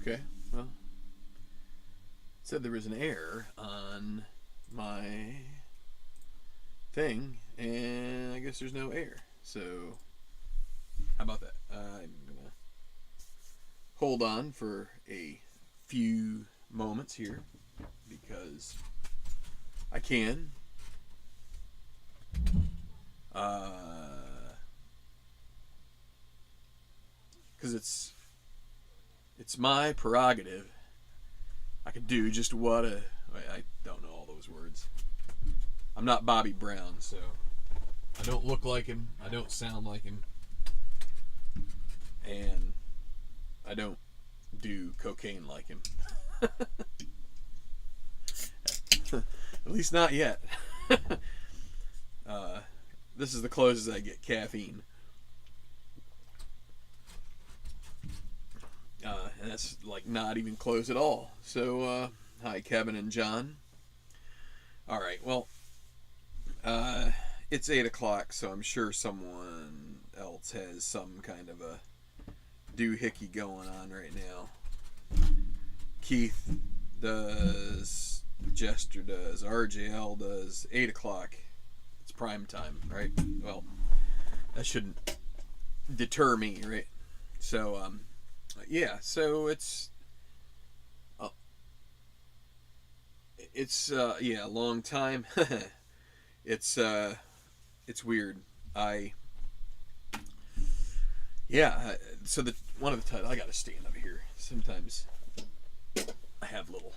Okay. Well, it said there was an error on my thing, and I guess there's no error. So, how about that? I'm gonna hold on for a few moments here because I can. Because it's my prerogative. I can do just what a. I don't know all those words. I'm not Bobby Brown, so I don't look like him. I don't sound like him. And I don't do cocaine like him. At least not yet. This is the closest I get caffeine. And that's like not even close at all. So, hi, Kevin and John. All right, well, it's 8 o'clock, so I'm sure someone else has some kind of a doohickey going on right now. Keith does, Jester does, RJL does, 8 o'clock. It's prime time, right? Well, that shouldn't deter me, right? So, yeah, so it's yeah, a long time. it's weird. So the one of the titles, I gotta stand up here. Sometimes I have little.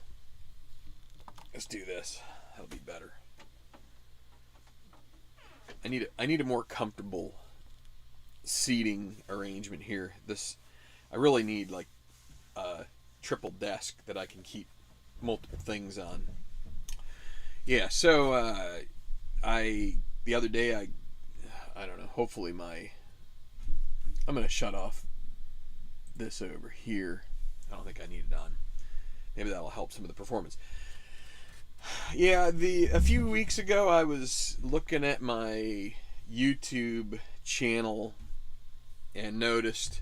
Let's do this. That'll be better. I need a more comfortable seating arrangement here. I really need like a triple desk that I can keep multiple things on. Yeah, so the other day I don't know, hopefully I'm going to shut off this over here. I don't think I need it on. Maybe that'll help some of the performance. Yeah, a few weeks ago I was looking at my YouTube channel and noticed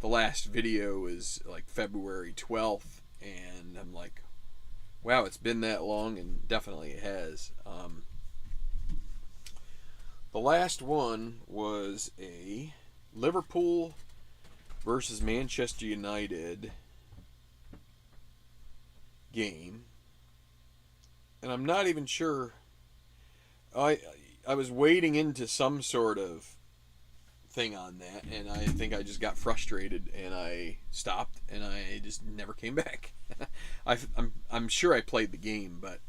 the last video was like February 12th, and I'm like, wow, it's been that long, and definitely it has. The last one was a Liverpool versus Manchester United game, and I'm not even sure. I was wading into some sort of thing on that, and I think I just got frustrated and I stopped and I just never came back. I'm sure I played the game, but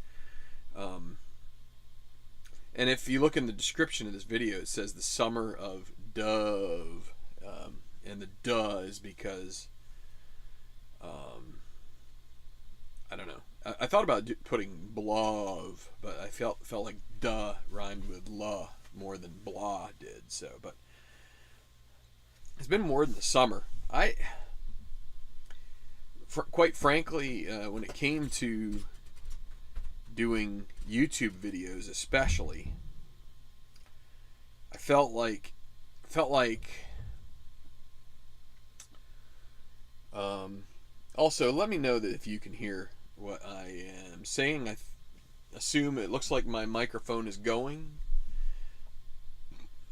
and if you look in the description of this video, it says the Summer of Dove, and the duh is because I don't know. I thought about putting blov, but I felt like duh rhymed with la more than blah did. So, but it's been more than the summer. Quite frankly, when it came to doing YouTube videos, especially, I felt like. Also, let me know that if you can hear what I am saying. I assume it looks like my microphone is going,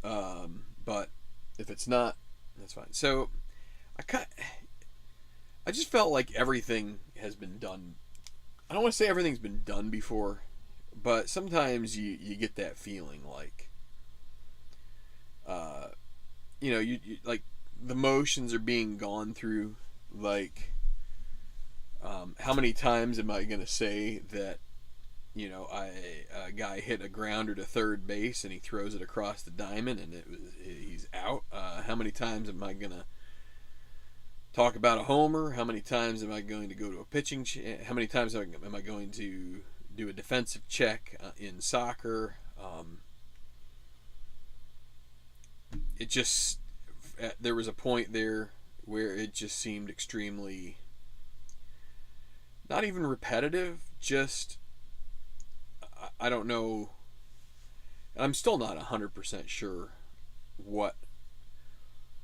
but if it's not, that's fine. So I just felt like everything has been done. I don't want to say everything's been done before, but sometimes you get that feeling like, you like the motions are being gone through. Like, how many times am I gonna say that? A guy hit a grounder to third base and he throws it across the diamond and he's out. How many times am I gonna talk about a homer? How many times am I going to go to a pitching? How many times am I going to do a defensive check in soccer? It just there was a point there where it just seemed extremely not even repetitive. Just I don't know. I'm still not 100% sure what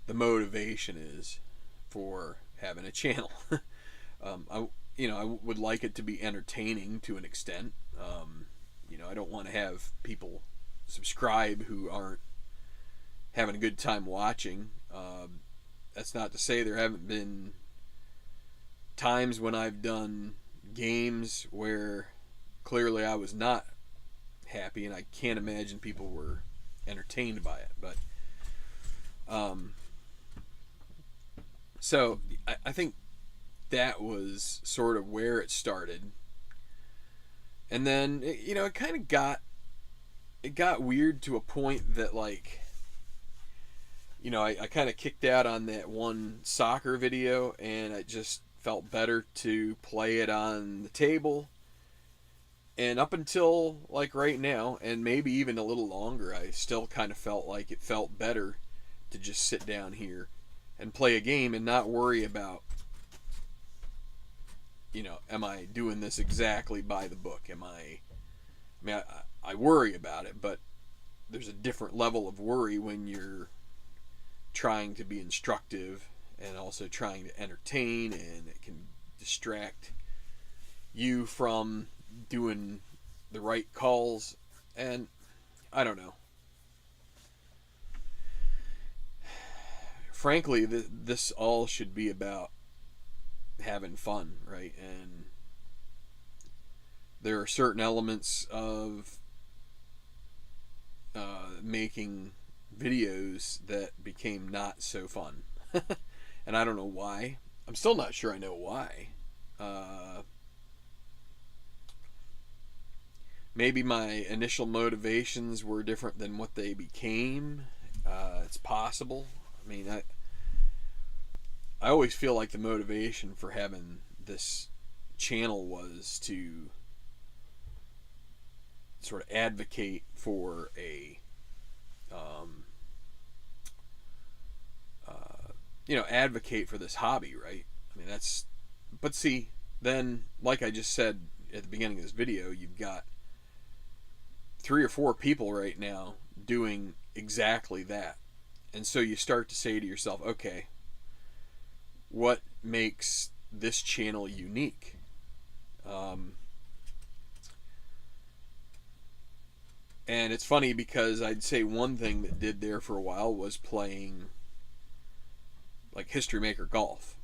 the motivation is for having a channel. I I would like it to be entertaining to an extent. I don't want to have people subscribe who aren't having a good time watching. That's not to say there haven't been times when I've done games where clearly I was not happy, and I can't imagine people were entertained by it. But so I think that was sort of where it started, and then it kind of got weird to a point that like I kind of kicked out on that one soccer video, and I just felt better to play it on the table. And up until like right now, and maybe even a little longer, I still kind of felt like it felt better to just sit down here and play a game and not worry about, am I doing this exactly by the book? I worry about it, but there's a different level of worry when you're trying to be instructive and also trying to entertain, and it can distract you from doing the right calls. And I don't know. Frankly, this all should be about having fun, right? And there are certain elements of making videos that became not so fun. And I don't know why. I'm still not sure I know why. Maybe my initial motivations were different than what they became. It's possible. I always feel like the motivation for having this channel was to sort of advocate for advocate for this hobby, right? But see, then, like I just said at the beginning of this video, you've got 3 or 4 people right now doing exactly that. And so you start to say to yourself, okay, what makes this channel unique? And it's funny because I'd say one thing that did there for a while was playing like History Maker Golf.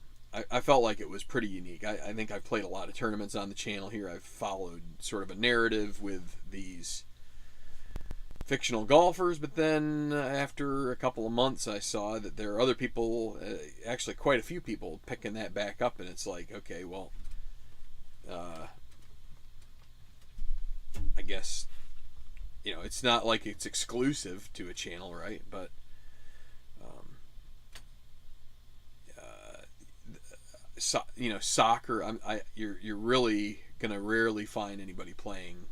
I felt like it was pretty unique. I think I've played a lot of tournaments on the channel here. I've followed sort of a narrative with these fictional golfers, but then after a couple of months I saw that there are other people, actually quite a few people, picking that back up, and it's like, okay, well, I guess it's not like it's exclusive to a channel, right? But soccer. You're really gonna rarely find anybody playing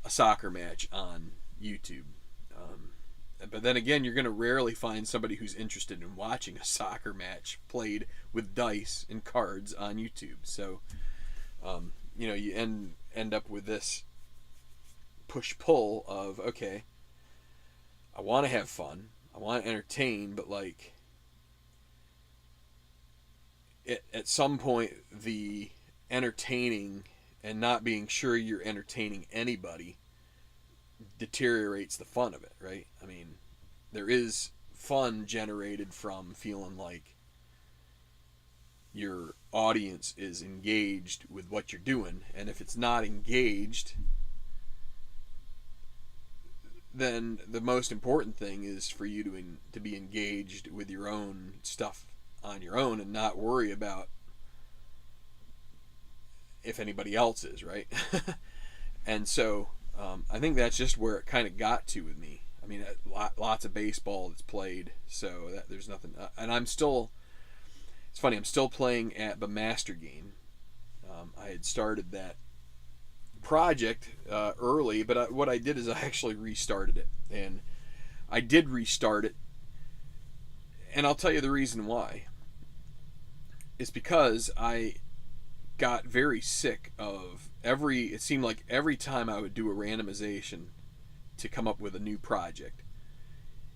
a soccer match on YouTube. But then again, you're gonna rarely find somebody who's interested in watching a soccer match played with dice and cards on YouTube. So you end up with this push-pull of, okay, I want to have fun, I want to entertain, but like at some point the entertaining and not being sure you're entertaining anybody deteriorates the fun of it, right? There is fun generated from feeling like your audience is engaged with what you're doing, and if it's not engaged, then the most important thing is for you to be engaged with your own stuff on your own and not worry about if anybody else is, right? And so I think that's just where it kind of got to with me. Lots of baseball that's played, so that there's nothing. And it's funny, I'm still playing at the Master Game. I had started that project early, but what I did is I actually restarted it. And I did restart it, and I'll tell you the reason why. It's because I got very sick of it seemed like every time I would do a randomization to come up with a new project,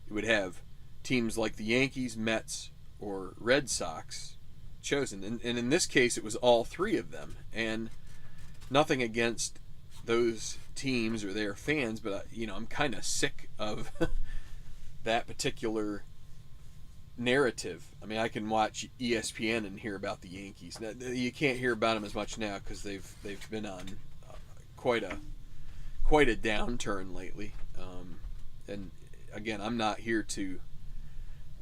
it would have teams like the Yankees, Mets, or Red Sox chosen. And in this case, it was all three of them. And nothing against those teams or their fans, but I'm kind of sick of that particular narrative. I mean, I can watch ESPN and hear about the Yankees. Now, you can't hear about them as much now because they've been on quite a downturn lately. And again, I'm not here to.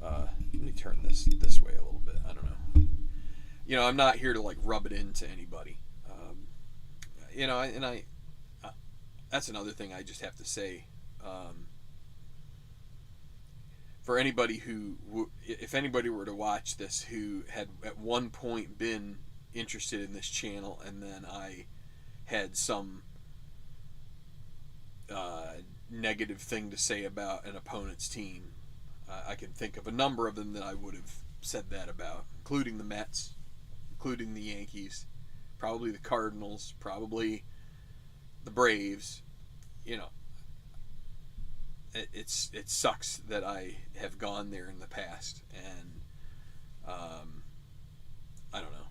Let me turn this way a little bit. I don't know. I'm not here to like rub it into anybody. That's another thing I just have to say. For anybody if anybody were to watch this who had at one point been interested in this channel, and then I had some negative thing to say about an opponent's team, I can think of a number of them that I would have said that about, including the Mets, including the Yankees, probably the Cardinals, probably the Braves. It sucks that I have gone there in the past, and I don't know.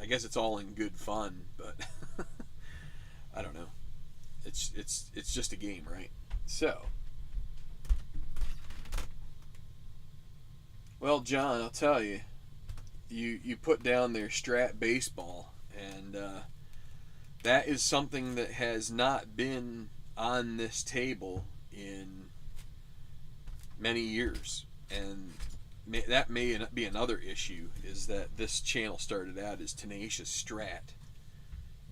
I guess it's all in good fun, but I don't know. It's just a game, right? So, well, John, I'll tell you, you put down there Strat Baseball, and that is something that has not been on this table in many years, and that may be another issue, is that this channel started out as Tenacious Strat,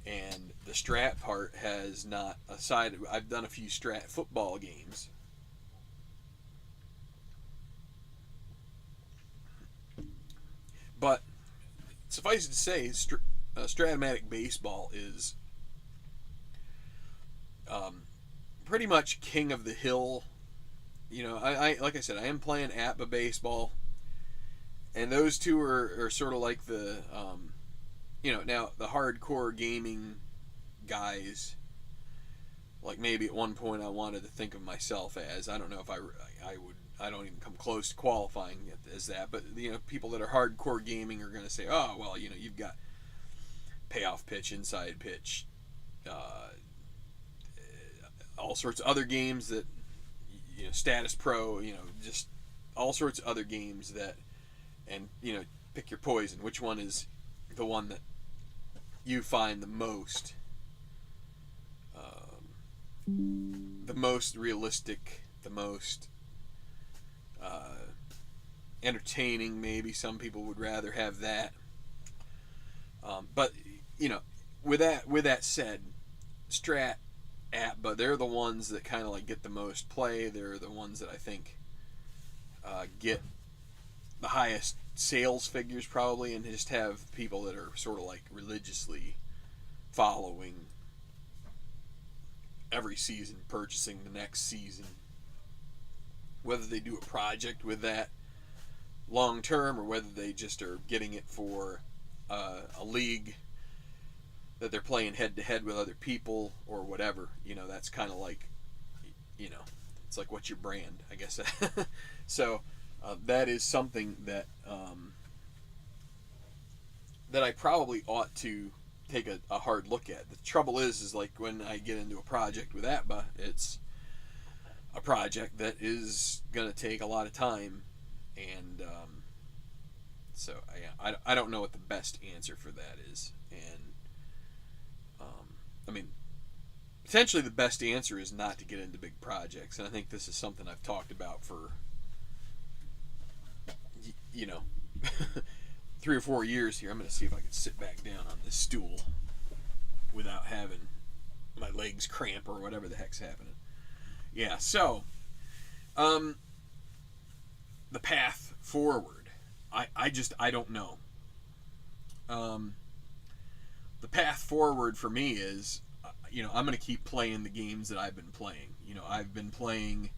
and the Strat part has not, aside, I've done a few Strat football games, but suffice it to say, Stratomatic Baseball is pretty much king of the hill. I like I said, I am playing APBA baseball, and those two are sort of like the now the hardcore gaming guys. Like maybe at one point I wanted to think of myself as, I don't know if I would, I don't even come close to qualifying as that, but people that are hardcore gaming are going to say, oh well, you've got payoff pitch, inside pitch, all sorts of other games that, Status Pro, just all sorts of other games that, and, pick your poison. Which one is the one that you find the most realistic, the most entertaining? Maybe some people would rather have that. But, with that said, Strat, but they're the ones that kind of like get the most play. They're the ones that I think get the highest sales figures probably, and just have people that are sort of like religiously following every season, purchasing the next season, whether they do a project with that long term or whether they just are getting it for a league that they're playing head to head with other people or whatever. That's kind of like, it's like, what's your brand, I guess. So that is something that that I probably ought to take a hard look at. The trouble is like when I get into a project with APBA, it's a project that is going to take a lot of time, and so I don't know what the best answer for that is. And I mean, potentially the best answer is not to get into big projects, and I think this is something I've talked about for 3 or 4 years here. I'm going to see if I can sit back down on this stool without having my legs cramp or whatever the heck's happening. Yeah, so the path forward, I don't know. The path forward for me is, I'm going to keep playing the games that I've been playing. I've been playing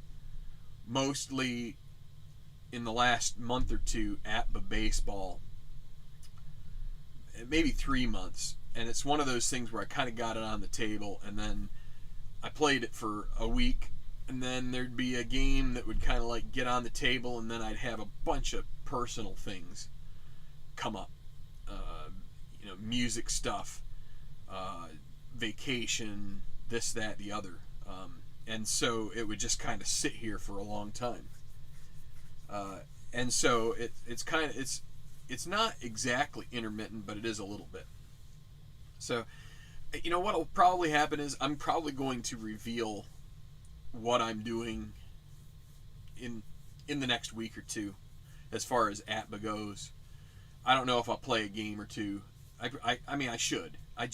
mostly in the last month or two APBA baseball, maybe 3 months, and it's one of those things where I kind of got it on the table, and then I played it for a week, and then there'd be a game that would kind of like get on the table, and then I'd have a bunch of personal things come up. Music stuff, vacation, this, that, the other. And so it would just kind of sit here for a long time. And so it's not exactly intermittent, but it is a little bit. So, what will probably happen is I'm probably going to reveal what I'm doing in the next week or two, as far as ATBA goes. I don't know if I'll play a game or two. I mean, I should. I've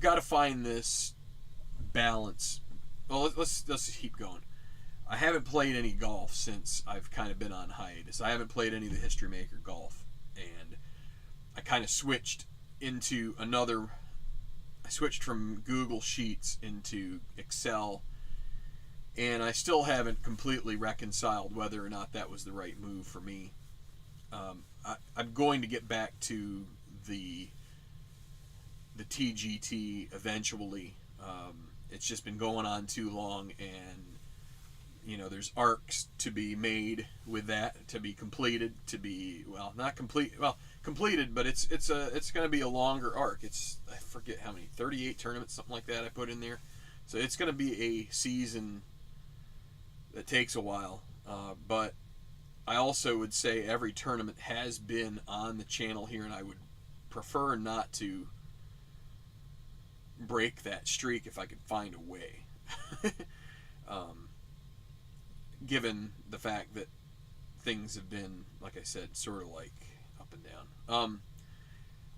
got to find this balance. Well, let's just keep going. I haven't played any golf since I've kind of been on hiatus. I haven't played any of the History Maker golf, and I kind of switched into another. I switched from Google Sheets into Excel, and I still haven't completely reconciled whether or not that was the right move for me. I'm going to get back to the TGT eventually. It's just been going on too long, and there's arcs to be made with that, to be completed, not complete, completed, but it's going to be a longer arc. I forget how many, 38 tournaments, something like that I put in there. So it's going to be a season that takes a while, but I also would say every tournament has been on the channel here, and I would prefer not to break that streak if I could find a way. Given the fact that things have been, like I said, sort of like up and down.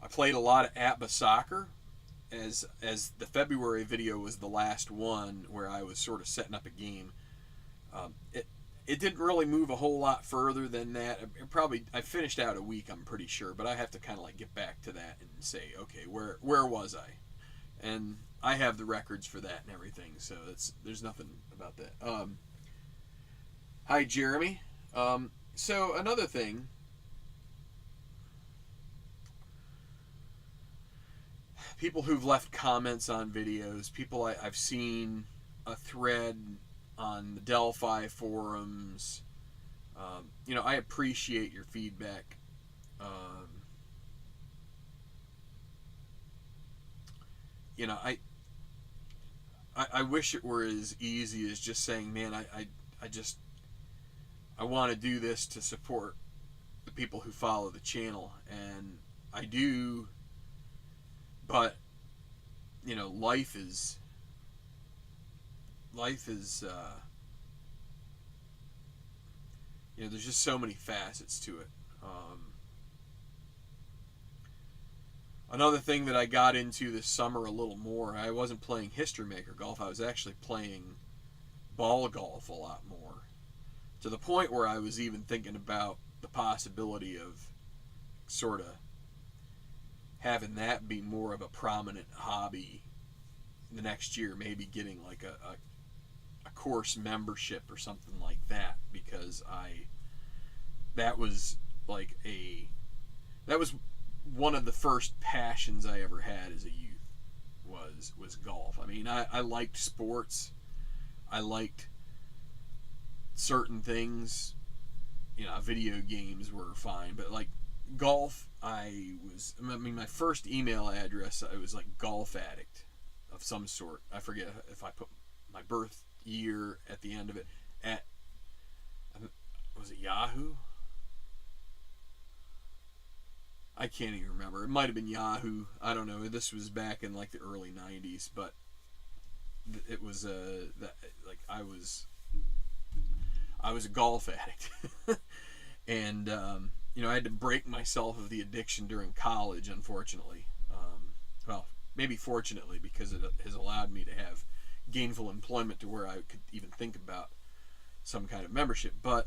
I played a lot of ATBA soccer, as the February video was the last one where I was sort of setting up a game. It didn't really move a whole lot further than that. I finished out a week, I'm pretty sure, but I have to kind of like get back to that and say, okay, where was I? And I have the records for that and everything, so there's nothing about that. Hi, Jeremy. So another thing, people who've left comments on videos, people I've seen a thread on the Delphi forums. I appreciate your feedback. I wish it were as easy as just saying, man, I want to do this to support the people who follow the channel, and I do, but life is there's just so many facets to it. Another thing that I got into this summer a little more, I wasn't playing History Maker golf, I was actually playing ball golf a lot more, to the point where I was even thinking about the possibility of sort of having that be more of a prominent hobby the next year, maybe getting like a course membership or something like that, because that was one of the first passions I ever had as a youth, was golf. I mean, I liked sports, I liked certain things, video games were fine, but like golf, my first email address, I was like golf addict of some sort. I forget if I put my birth year at the end of it was it Yahoo? I can't even remember. It might have been Yahoo. I don't know. This was back in like the early 90s, but it was I was a golf addict. And I had to break myself of the addiction during college, unfortunately. Well, maybe fortunately, because it has allowed me to have gainful employment to where I could even think about some kind of membership. But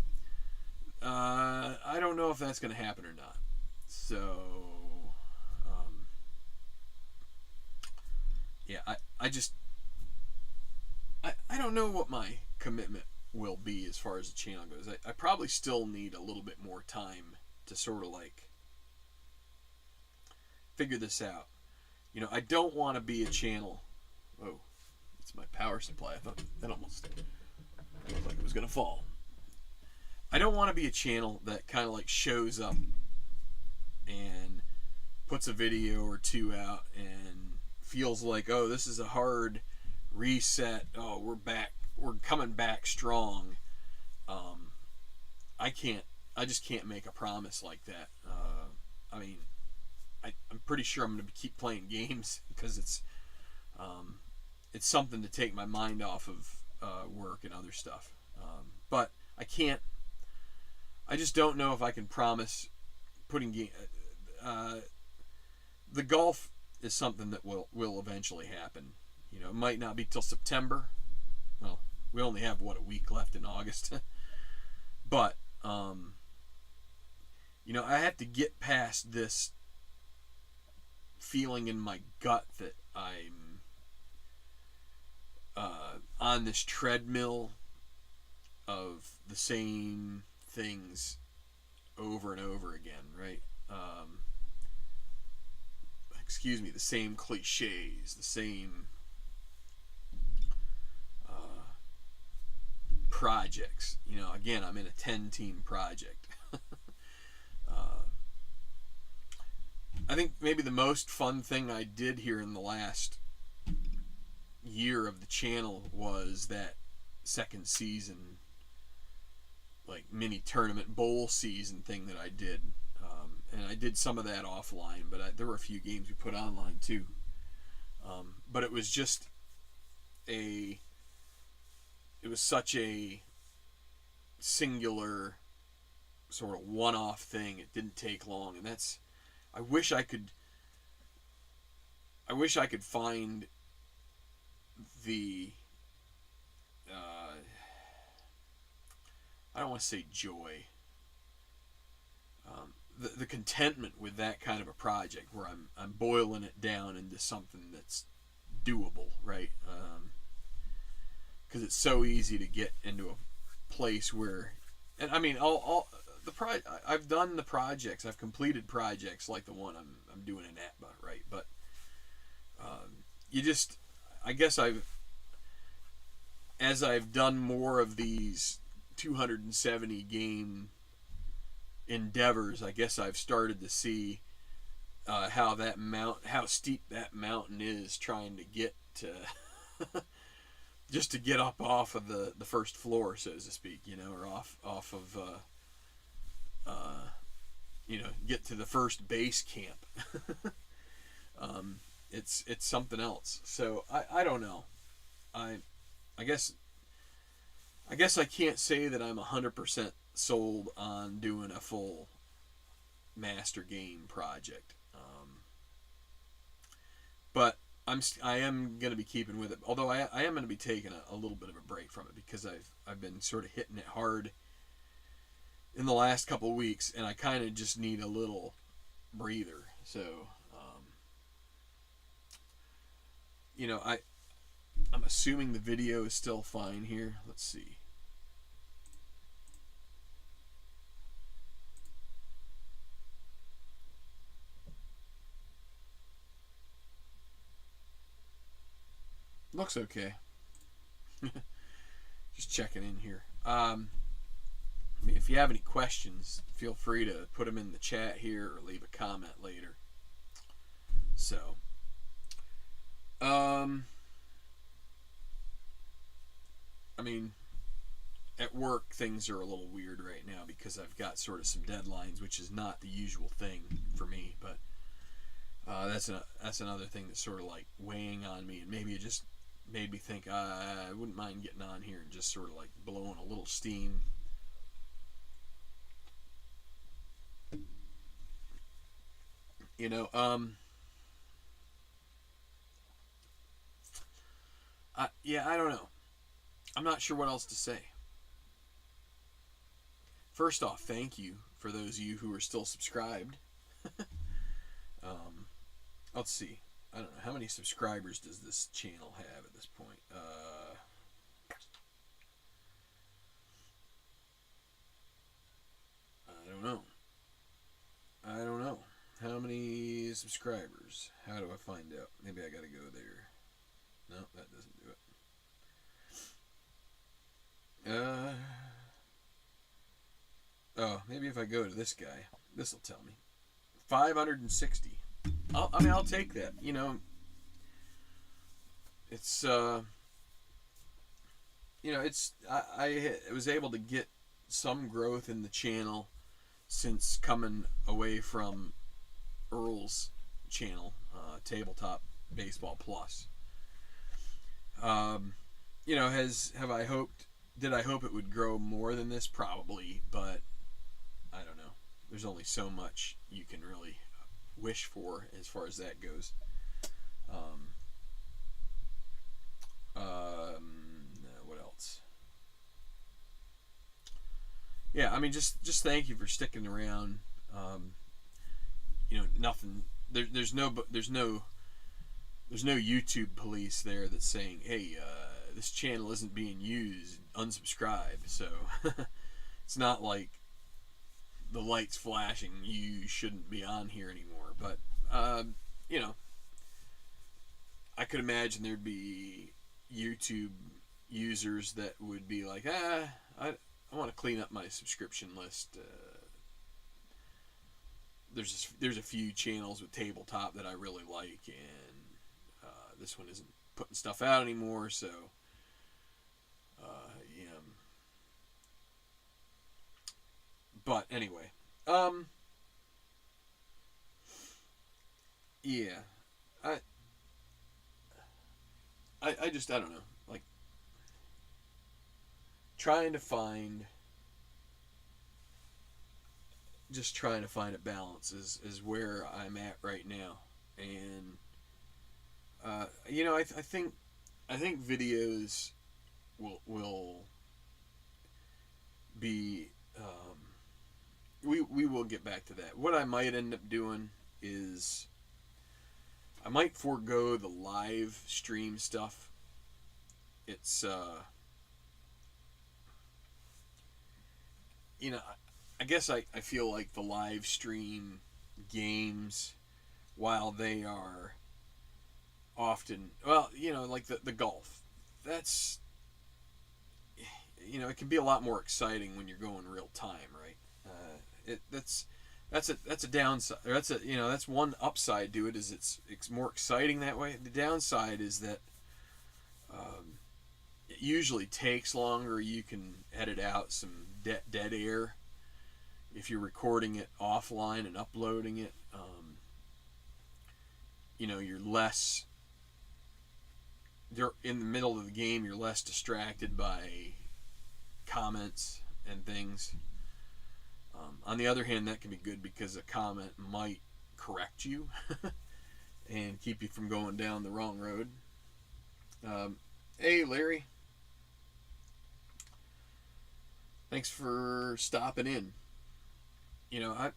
I don't know if that's going to happen or not. So I don't know what my commitment will be as far as the channel goes. I probably still need a little bit more time to sort of like figure this out. I don't want to be a channel. Oh, it's my power supply. I thought that almost looked like it was going to fall. I don't want to be a channel that kind of like shows up and puts a video or two out and feels like, oh, this is a hard reset. Oh, we're back. We're coming back strong. Um, I can't. I just can't make a promise like that. I mean, I'm pretty sure I'm going to keep playing games because it's something to take my mind off of work and other stuff. But I can't. I just don't know if I can promise putting the golf is something that will eventually happen. You know, it might not be till September. Well, we only have a week left in August, but you know, I have to get past this feeling in my gut that I'm on this treadmill of the same things over and over again, right? Excuse me, the same cliches, the same projects. You know, again, I'm in a 10-team project. I think maybe the most fun thing I did here in the last year of the channel was that second season, like mini tournament bowl season thing that I did. And I did some of that offline, but there were a few games we put online too. But it was just it was such a singular sort of one-off thing. It didn't take long, and that's. I wish I could find the. I don't want to say joy. The contentment with that kind of a project where I'm boiling it down into something that's doable, right? Because it's so easy to get into a place where, and I mean, all I've done the projects, I've completed projects like the one I'm doing in Atba, right? But you just, I guess as I've done more of these 270 game endeavors, I guess I've started to see how steep that mountain is, trying to get to just to get up off of the first floor, so to speak, you know, or off of you know, get to the first base camp. It's something else. So I don't know. I guess I can't say that I'm 100% sold on doing a full master game project. But I am going to be keeping with it. Although I am going to be taking a little bit of a break from it because I've been sort of hitting it hard in the last couple of weeks, and I kind of just need a little breather. So, you know, I'm assuming the video is still fine here. Let's see. Looks okay. Just checking in here. I mean, if you have any questions, feel free to put them in the chat here or leave a comment later. So, I mean, at work things are a little weird right now because I've got sort of some deadlines, which is not the usual thing for me. But that's another thing that's sort of like weighing on me, and maybe it just made me think I wouldn't mind getting on here and just sort of like blowing a little steam. You know, yeah, I don't know. I'm not sure what else to say. First off, thank you for those of you who are still subscribed. um, let's see. I don't know. How many subscribers does this channel have at this point? I don't know. I don't know. How many subscribers? How do I find out? Maybe I gotta go there. No, that doesn't do it. Oh, maybe if I go to this guy, this will tell me. 560. I mean, I'll take that. You know, it's I was able to get some growth in the channel since coming away from Earl's channel, Tabletop Baseball Plus. You know, have I hoped? Did I hope it would grow more than this? Probably, but I don't know. There's only so much you can really wish for as far as that goes. What else? Yeah, I mean, just thank you for sticking around. You know, nothing. There's no YouTube police there that's saying, hey, this channel isn't being used, unsubscribe. So it's not like the lights flashing, you shouldn't be on here anymore. But you know, I could imagine there'd be YouTube users that would be like, I want to clean up my subscription list. There's a few channels with tabletop that I really like, and this one isn't putting stuff out anymore, so yeah. But anyway, yeah, I just, I don't know, like trying to find a balance is where I'm at right now. And you know, I think videos will be we will get back to that. What I might end up doing is I might forego the live stream stuff. It's you know, I guess I feel like the live stream games, while they are often, well, you know, like the golf, that's, you know, it can be a lot more exciting when you're going real time, right? That's a downside. That's a, you know, that's one upside to it, is it's more exciting that way. The downside is that it usually takes longer. You can edit out some dead air if you're recording it offline and uploading it. You know, you're in the middle of the game, you're less distracted by comments and things. On the other hand, that can be good because a comment might correct you and keep you from going down the wrong road. Hey, Larry. Thanks for stopping in. You know,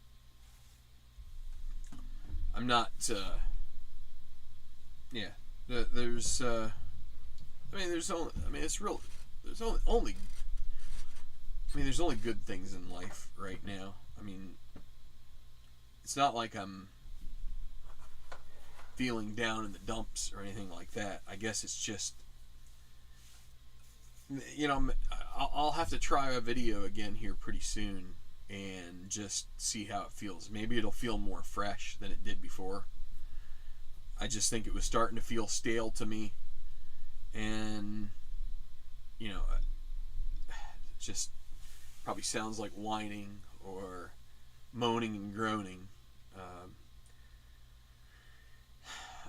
I'm not. Yeah, there's. I mean, there's only. I mean, it's real. There's only. I mean, there's only good things in life right now. I mean, it's not like I'm feeling down in the dumps or anything like that. I guess it's just, you know, I'll have to try a video again here pretty soon and just see how it feels. Maybe it'll feel more fresh than it did before. I just think it was starting to feel stale to me, and you know, it just probably sounds like whining or moaning and groaning.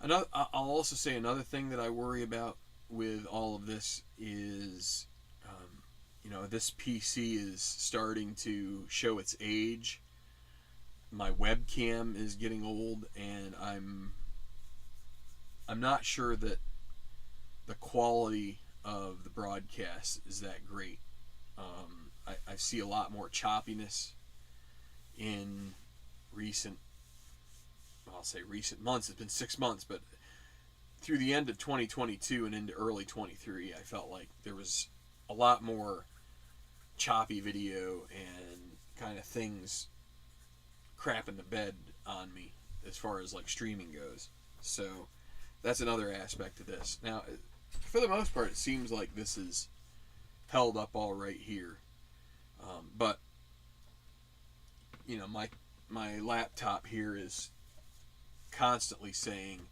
I'll also say another thing that I worry about with all of this is, you know, this PC is starting to show its age. My webcam is getting old, and I'm not sure that the quality of the broadcast is that great. I see a lot more choppiness in recent, I'll say recent months. It's been 6 months, but through the end of 2022 and into early 23, I felt like there was a lot more choppy video and kind of things crapping the bed on me as far as like streaming goes. So that's another aspect of this. Now, for the most part, it seems like this is held up all right here. But, you know, my laptop here is constantly saying,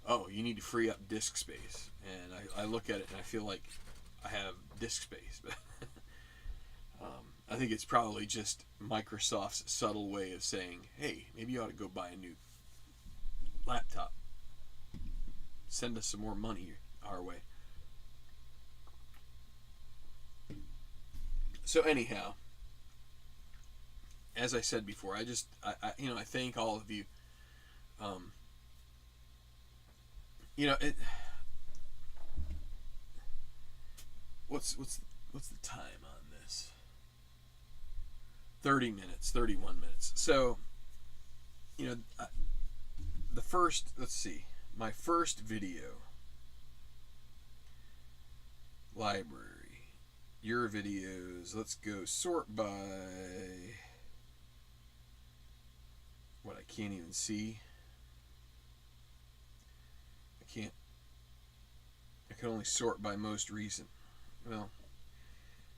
"Oh, you need to free up disk space," and I look at it and I feel like I have disk space, but I think it's probably just Microsoft's subtle way of saying, "Hey, maybe you ought to go buy a new laptop. Send us some more money our way." So anyhow, as I said before, I thank all of you. Um, it. What's the time on this? 30 minutes, 31 minutes. So, you know, the first, let's see, my first video, library, your videos, let's go sort by what I can't even see. I can only sort by most recent. Well,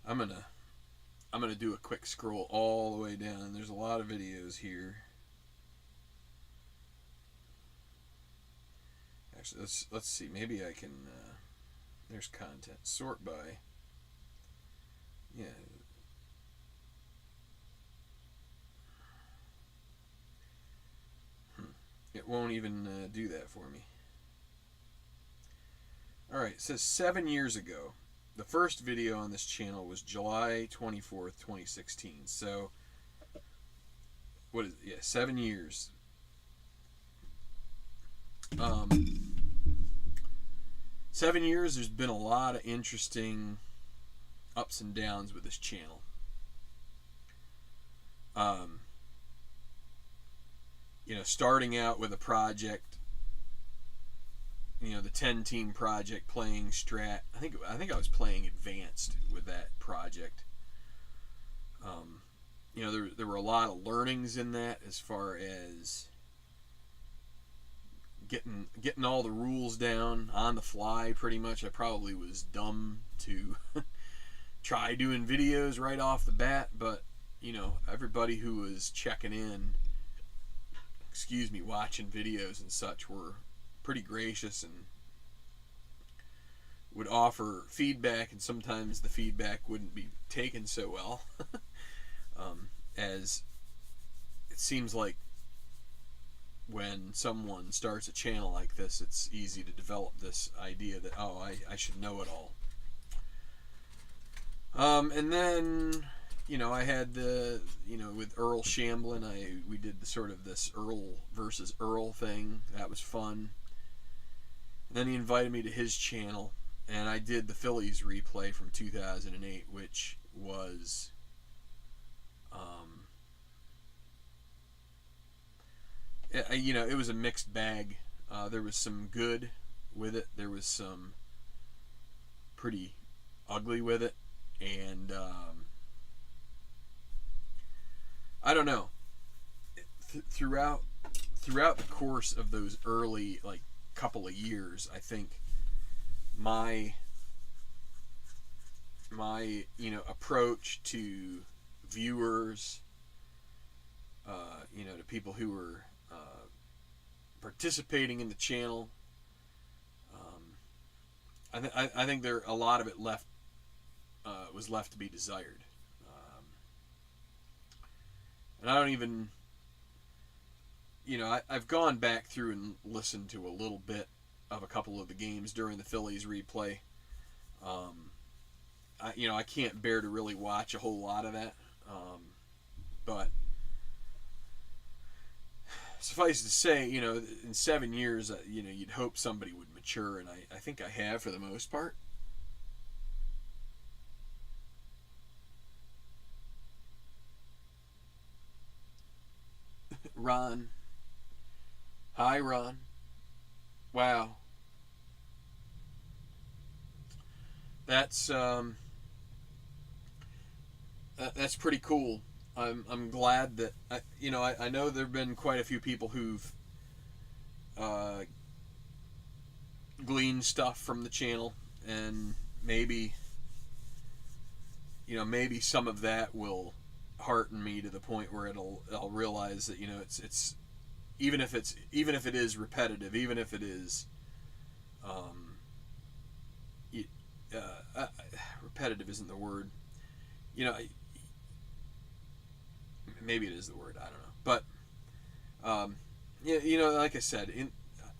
I'm gonna do a quick scroll all the way down. There's a lot of videos here. Actually, let's see. Maybe I can. There's content. Sort by. Yeah. It won't even do that for me. Alright, it says 7 years ago. The first video on this channel was July 24th, 2016. So, what is it? Yeah, 7 years. 7 years, there's been a lot of interesting ups and downs with this channel. Starting out with a project, the 10-team project, playing strat. I think I was playing advanced with that project. There were a lot of learnings in that, as far as getting all the rules down on the fly. Pretty much, I probably was dumb to try doing videos right off the bat, but everybody who was checking in, watching videos and such, were pretty gracious and would offer feedback, and sometimes the feedback wouldn't be taken so well. As it seems like when someone starts a channel like this, it's easy to develop this idea that, oh, I should know it all. And then, I had with Earl Shamblin, we did this Earl versus Earl thing. That was fun. And then he invited me to his channel, and I did the Phillies replay from 2008, which was it was a mixed bag. There was some good with it. There was some pretty ugly with it, and I don't know. Throughout the course of those early couple of years, I think my approach to viewers, to people who were participating in the channel, I think a lot of it was left to be desired, and I don't even. I've gone back through and listened to a little bit of a couple of the games during the Phillies replay. I can't bear to really watch a whole lot of that, but suffice to say, in 7 years, you'd hope somebody would mature, and I think I have for the most part. Ron. Hi, Ron. Wow. That's pretty cool. I'm glad that I know there've been quite a few people who've gleaned stuff from the channel, and maybe some of that will hearten me to the point where I'll realize that, it's even if it is repetitive, even if it is um, repetitive isn't the word. You know, maybe it is the word. I don't know, but yeah, like I said,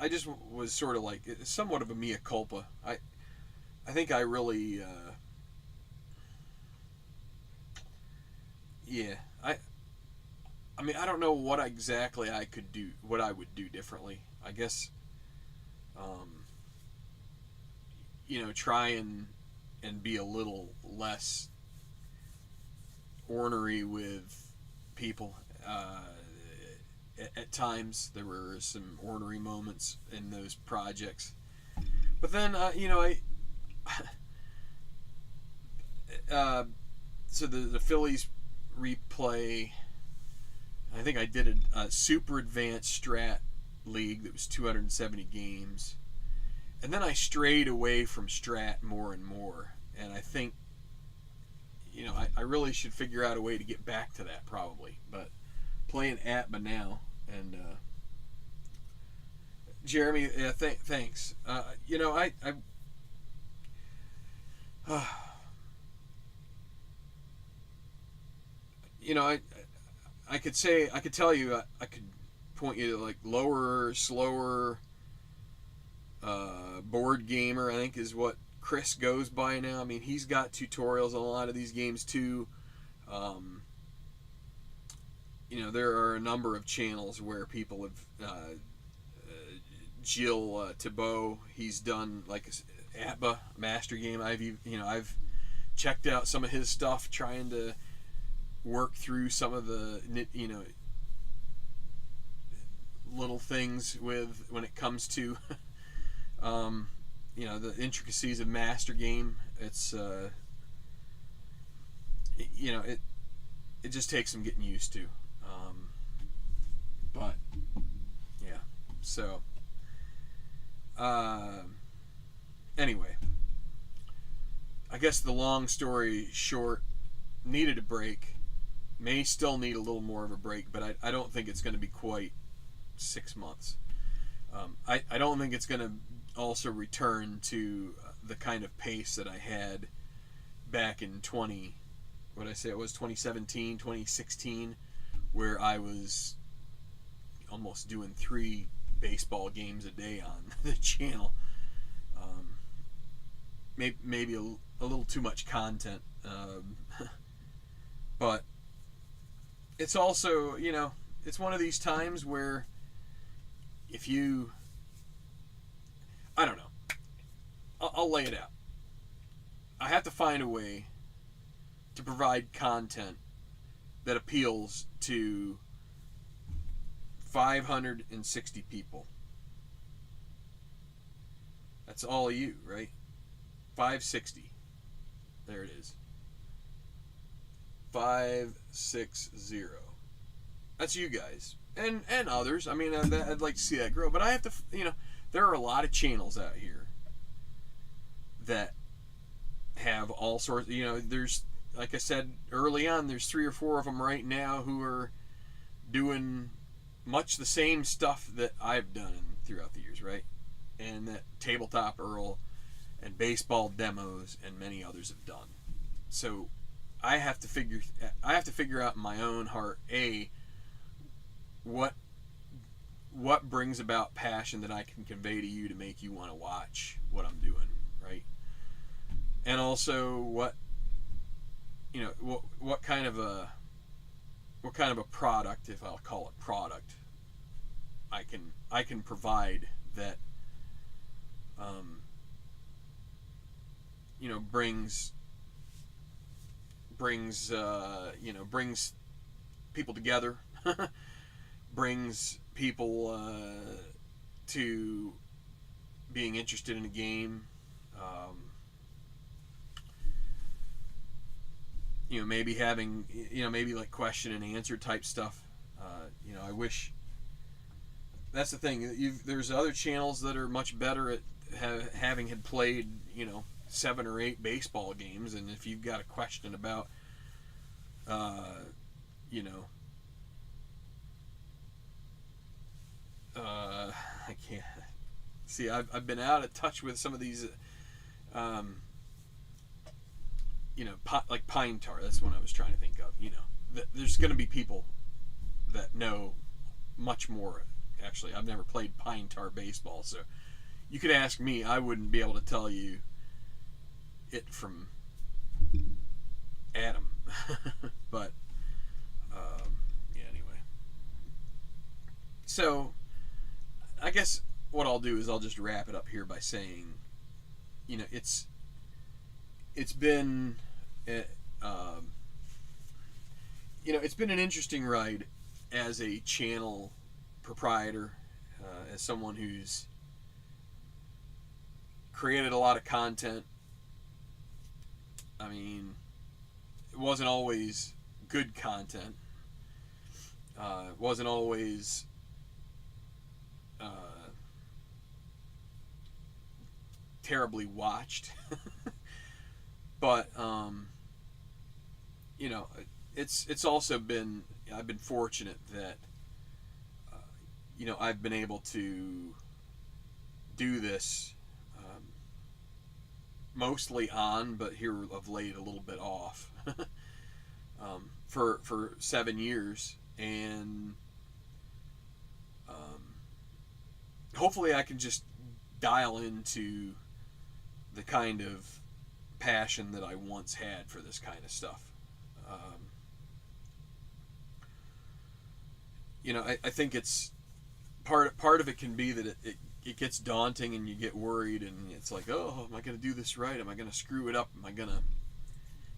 I just was sort of like somewhat of a mea culpa. I think I really yeah I mean, I don't know what exactly I could do, what I would do differently. I guess um, try and be a little less ornery with people. At times, there were some ornery moments in those projects, but then I so the Phillies replay. I think I did a super advanced strat league that was 270 games, and then I strayed away from strat more and more. And I think I really should figure out a way to get back to that probably. But playing ATBA now, and Jeremy, thanks. Uh, you know I could say, I could tell you, I could point you to like lower, slower, board gamer, I think is what Chris goes by now. I mean, he's got tutorials on a lot of these games too. Um, there are a number of channels where people have, Jill Thibault, he's done like a ATBA master game. I've checked out some of his stuff, trying to work through some of the little things with when it comes to the intricacies of master game. It's it just takes some getting used to, but yeah. So anyway, I guess the long story short, needed a break. May still need a little more of a break, but I don't think it's going to be quite 6 months. I don't think it's going to also return to the kind of pace that I had back in 2017, 2016, where I was almost doing 3 baseball games a day on the channel. Maybe a little too much content, but it's also, it's one of these times where if you, I don't know, I'll lay it out. I have to find a way to provide content that appeals to 560 people. That's all you, right? 560. There it is. 560. That's you guys and others. I mean, I'd like to see that grow, but I have to. There are a lot of channels out here that have all sorts. There's, like I said early on, there's 3 or 4 of them right now who are doing much the same stuff that I've done throughout the years, right? And that Tabletop Earl and baseball demos and many others have done. So I have to figure out in my own heart, what brings about passion that I can convey to you to make you want to watch what I'm doing, right? And also what kind of a product, if I'll call it product, I can provide that brings people together, brings people to being interested in a game. Maybe having, maybe like question and answer type stuff. I wish. That's the thing. There's other channels that are much better at having had played, 7 or 8 baseball games, and if you've got a question about you know, I can't see. I've been out of touch with some of these, um, like pine tar. That's what I was trying to think of. There's going to be people that know much more. Actually, I've never played pine tar baseball, so you could ask me. I wouldn't be able to tell you it from Adam. But yeah, anyway. So I guess what I'll do is I'll just wrap it up here by saying, it's been, um, it's been an interesting ride as a channel proprietor, as someone who's created a lot of content. I mean, it wasn't always good content. It wasn't always terribly watched. But it's also been, I've been fortunate that I've been able to do this, mostly on, but here of late a little bit off, for 7 years, and hopefully I can just dial into the kind of passion that I once had for this kind of stuff. I think it's part of it can be that it gets daunting and you get worried, and it's like, oh, am I going to do this right? Am I going to screw it up? Am I going to,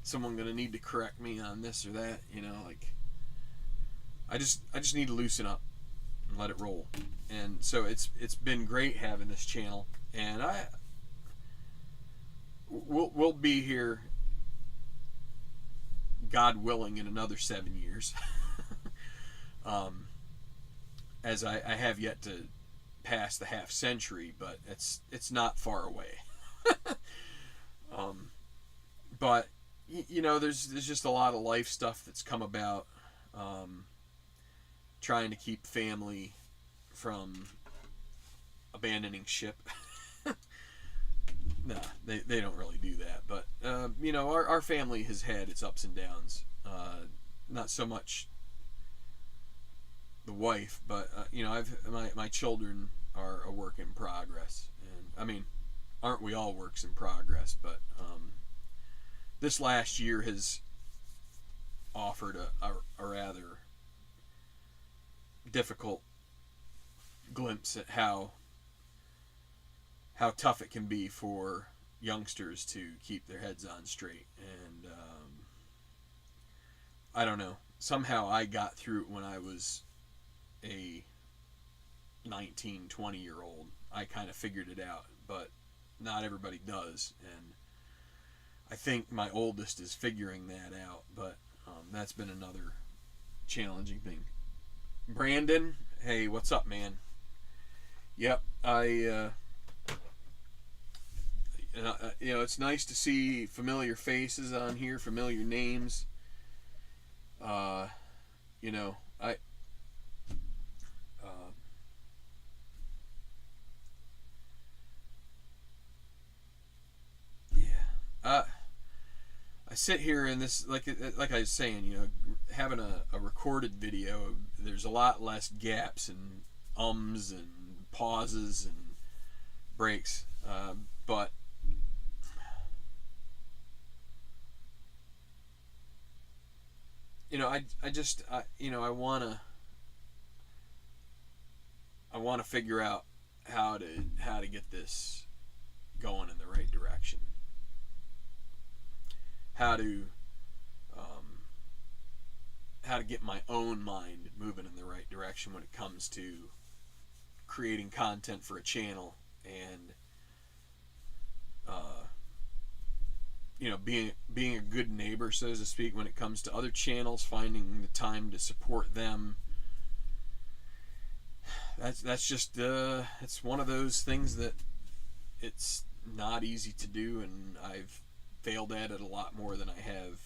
someone going to need to correct me on this or that? Like, I just need to loosen up and let it roll. And so it's been great having this channel, and we'll be here, God willing, in another 7 years. As I have yet to pass the half century, but it's not far away. But there's just a lot of life stuff that's come about, trying to keep family from abandoning ship. Nah, they don't really do that, but our family has had its ups and downs. Not so much the wife, but my children are a work in progress, and I mean, aren't we all works in progress? But this last year has offered a rather difficult glimpse at how tough it can be for youngsters to keep their heads on straight. And I don't know, somehow I got through it when I was a 19, 20-year-old. I kind of figured it out, but not everybody does, and I think my oldest is figuring that out, but that's been another challenging thing. Brandon, hey, what's up, man? Yep, it's nice to see familiar faces on here, familiar names. I sit here and this, like I was saying, having a recorded video, there's a lot less gaps and ums and pauses and breaks, but I want to figure out how to get this going in the right direction. How to get my own mind moving in the right direction when it comes to creating content for a channel, and being a good neighbor, so to speak, when it comes to other channels, finding the time to support them. That's just it's one of those things that it's not easy to do, and I've failed at it a lot more than I have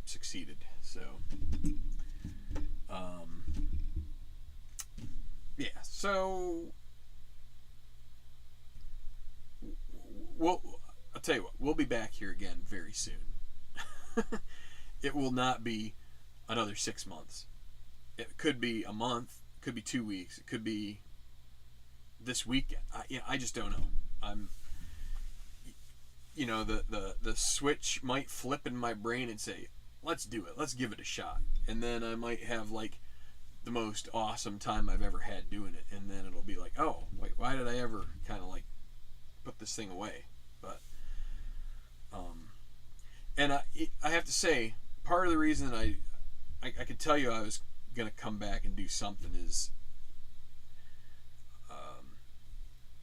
succeeded. So Um, yeah, so we'll, I'll tell you what, we'll be back here again very soon. It will not be another 6 months. It could be a month, it could be 2 weeks, it could be this weekend. I just don't know. I'm, the switch might flip in my brain and say, let's do it, let's give it a shot. And then I might have like the most awesome time I've ever had doing it. And then it'll be like, oh, wait, why did I ever kind of like put this thing away? But, and I have to say, part of the reason I could tell you I was going to come back and do something is,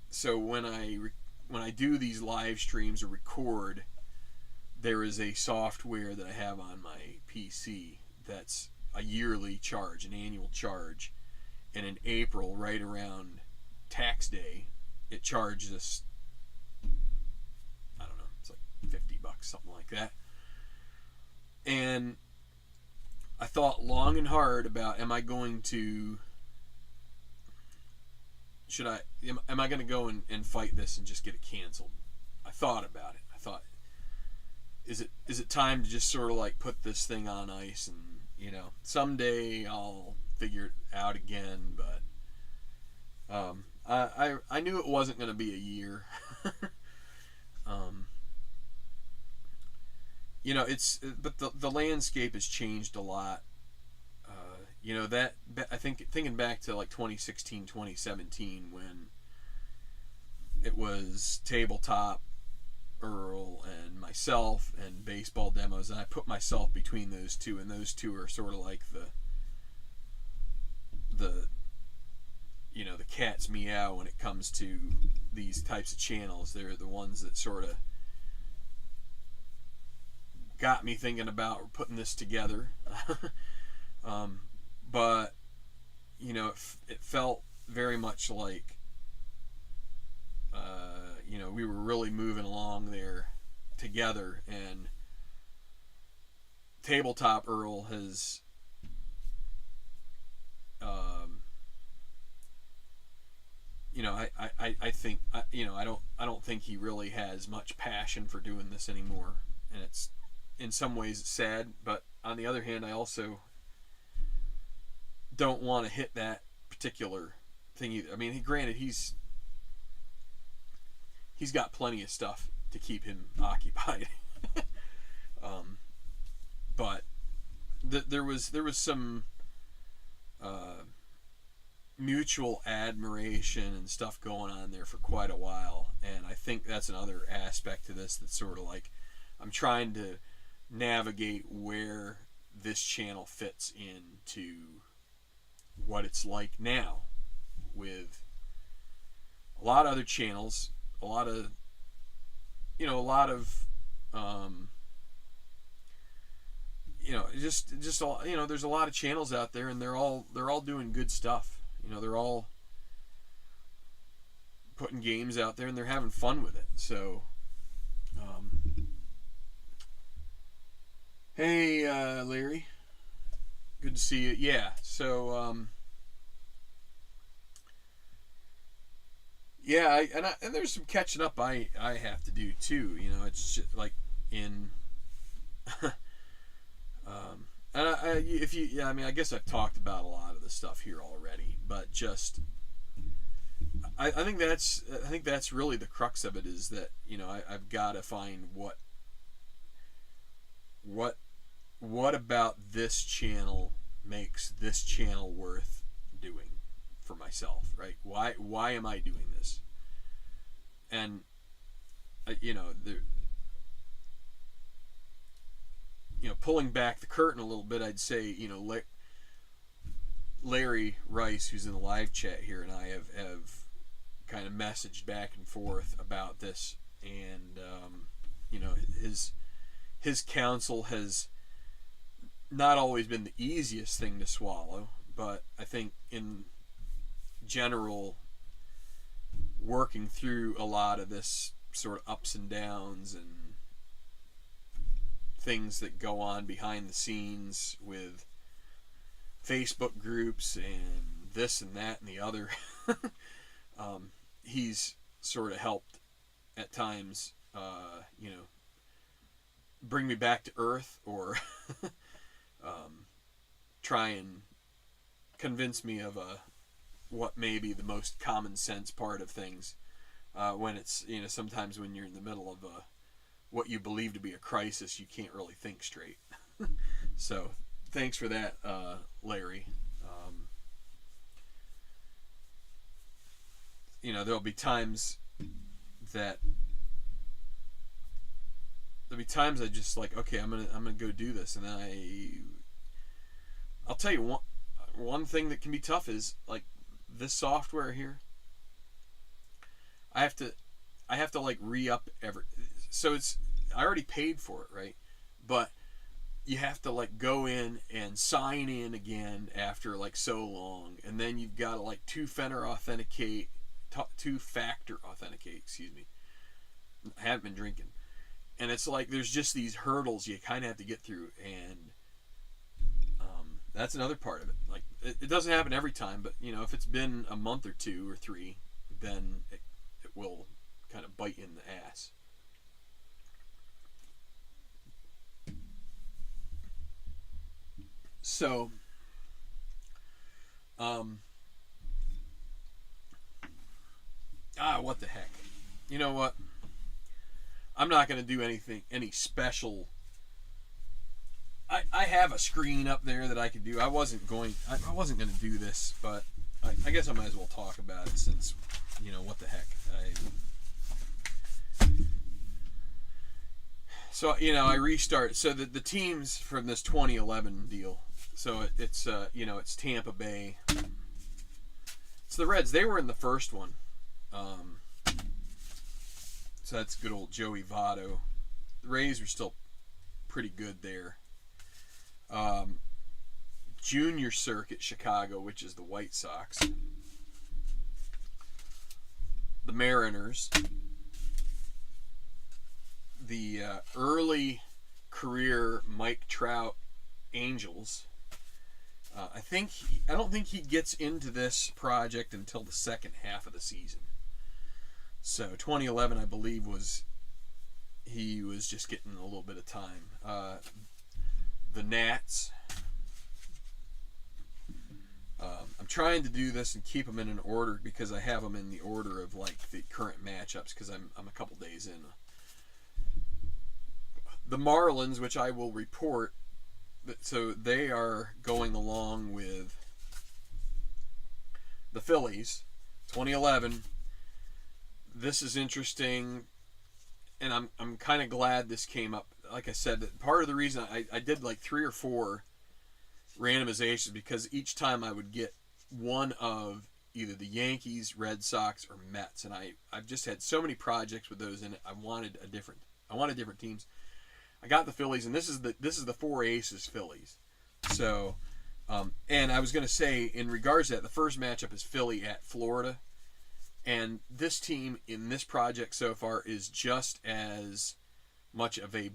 so when I do these live streams or record, there is a software that I have on my PC that's a yearly charge, an annual charge, and in April, right around tax day, it charges us, I don't know, it's like $50, something like that. And I thought long and hard about, am I going to, am I going to go and fight this and just get it canceled? I thought about it. I thought, is it time to just sort of like put this thing on ice, and someday I'll figure it out again. But I knew it wasn't going to be a year. But the landscape has changed a lot. That I think, thinking back to like 2016, 2017, when it was Tabletop Earl and myself and Baseball Demos, and I put myself between those two, and those two are sort of like the cat's meow when it comes to these types of channels. They're the ones that sort of got me thinking about putting this together. But it felt very much like we were really moving along there together, and Tabletop Earl has I think I don't think he really has much passion for doing this anymore, and it's in some ways it's sad, but on the other hand, I also don't want to hit that particular thing either. I mean, granted, he's got plenty of stuff to keep him occupied. But there was some mutual admiration and stuff going on there for quite a while, and I think that's another aspect to this that's sort of like I'm trying to navigate where this channel fits into what it's like now, with a lot of other channels, a lot of just all, there's a lot of channels out there, and they're all doing good stuff. They're all putting games out there, and they're having fun with it. So hey, Larry, good to see you. Yeah, so yeah, and there's some catching up I have to do too. It's just like in I guess I've talked about a lot of the stuff here already, but just I think that's really the crux of it, is that I've got to find what about this channel makes this channel worth doing for myself, right? Why am I doing this? And pulling back the curtain a little bit, I'd say Larry Rice, who's in the live chat here, and I have kind of messaged back and forth about this, and his counsel has not always been the easiest thing to swallow, but I think in general, working through a lot of this sort of ups and downs and things that go on behind the scenes with Facebook groups and this and that and the other. He's sort of helped at times, bring me back to earth, or try and convince me of what may be the most common sense part of things, when it's, sometimes when you're in the middle of what you believe to be a crisis, you can't really think straight. So thanks for that, Larry. There'll be times I just like, okay, I'm gonna go do this, and then I'll tell you one thing that can be tough is like this software here. I have to like re-up so I already paid for it, right? But you have to like go in and sign in again after like so long, and then you've got to like two-factor authenticate, excuse me. I haven't been drinking. And it's like there's just these hurdles you kind of have to get through, and that's another part of it. Like it doesn't happen every time, but if it's been a month or 2 or 3, then it will kind of bite you in the ass. So, what the heck? You know what? I'm not going to do any special. I have a screen up there that I could do. I wasn't going to do this, but I guess I might as well talk about it since, what the heck. So, I restarted. So the teams from this 2011 deal. So it's Tampa Bay. It's the Reds. They were in the first one. So that's good old Joey Votto. The Rays are still pretty good there. Junior Circuit, Chicago, which is the White Sox. The Mariners. The early career Mike Trout Angels. I don't think he gets into this project until the second half of the season. So 2011, I believe, he was just getting a little bit of time. The Nats. I'm trying to do this and keep them in an order because I have them in the order of like the current matchups because I'm a couple days in. The Marlins, which I will report, so they are going along with the Phillies, 2011. This is interesting, and I'm kind of glad this came up. Like I said, that part of the reason I did like 3 or 4 randomizations because each time I would get one of either the Yankees, Red Sox, or Mets, and I've just had so many projects with those in it. I wanted different teams. I got the Phillies, and this is the 4 aces Phillies. So, and I was going to say in regards to that, the first matchup is Philly at Florida. And this team in this project so far is just as much of a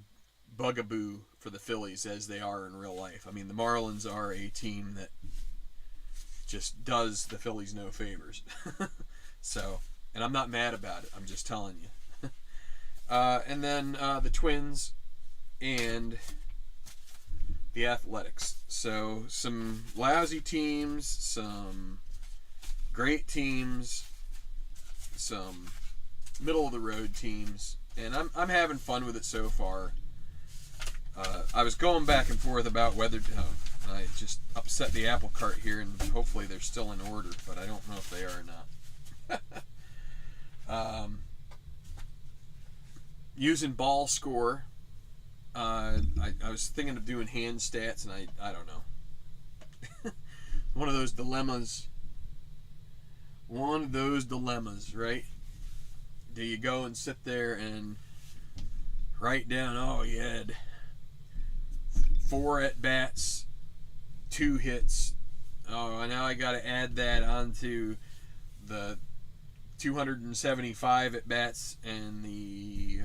bugaboo for the Phillies as they are in real life. I mean, the Marlins are a team that just does the Phillies no favors. So, and I'm not mad about it. I'm just telling you. And then the Twins and the Athletics. So, some lousy teams, some great teams, some middle of the road teams, and I'm having fun with it so far. I was going back and forth about whether I just upset the apple cart here, and hopefully they're still in order, but I don't know if they are or not. Using ball score, I was thinking of doing hand stats, and I don't know. One of those dilemmas, right? Do you go and sit there and write down, oh, you had 4 at-bats, 2 hits. Oh, now I got to add that onto the 275 at-bats and the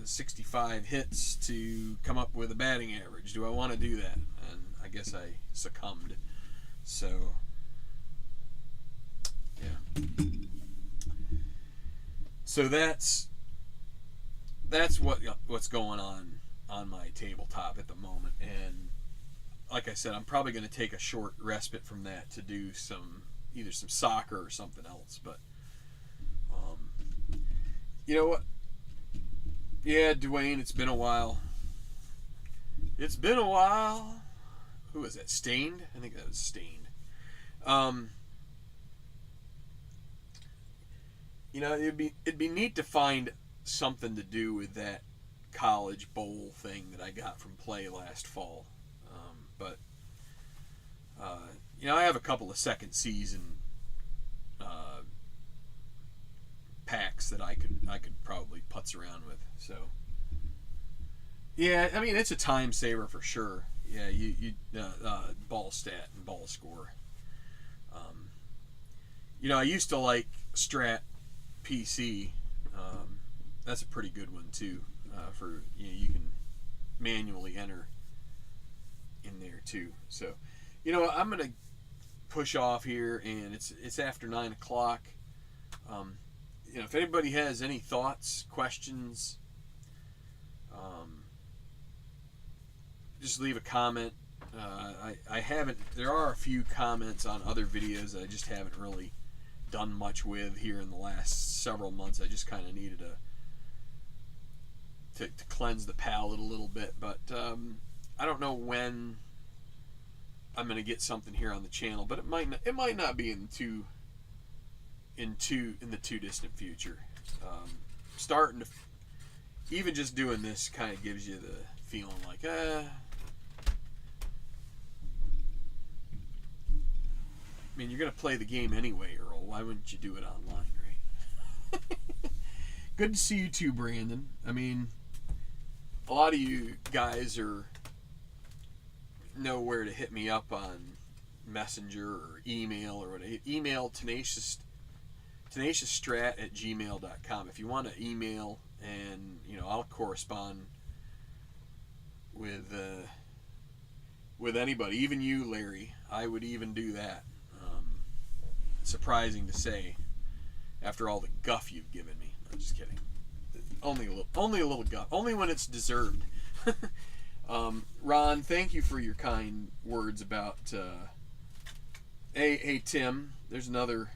65 hits to come up with a batting average. Do I want to do that? And I guess I succumbed. So, yeah. So that's what's going on my tabletop at the moment. And like I said, I'm probably going to take a short respite from that to do either some soccer or something else. But you know what? Yeah, Dwayne, it's been a while. It's been a while. Who was that? Stained? I think that was Stained. You know, it'd be neat to find something to do with that college bowl thing that I got from Play last fall. But you know, I have a couple of second season packs that I could probably putz around with. So yeah, I mean, it's a time saver for sure. Yeah, you ball stat and ball score. You know, I used to like Strat PC. That's a pretty good one too. For you can manually enter in there too. So, you know, I'm gonna push off here, and it's after 9 o'clock. You know, if anybody has any thoughts, questions, just leave a comment. I haven't. There are a few comments on other videos that I just haven't really done much with here in the last several months. I just kind of needed to cleanse the palate a little bit, but I don't know when I'm going to get something here on the channel, but it might not be in the too distant future. Starting to, even just doing this kind of gives you the feeling like, I mean, you're going to play the game anyway, Earl. Why wouldn't you do it online, right? Good to see you too, Brandon. I mean, a lot of you guys know where to hit me up on Messenger or email or whatever. Email tenaciousstrat@gmail.com if you want to email, and I'll correspond with anybody, even you, Larry. I would even do that. Surprising to say, after all the guff you've given me. I'm just kidding. Only a little guff. Only when it's deserved. Ron, thank you for your kind words about. Hey, Tim. There's another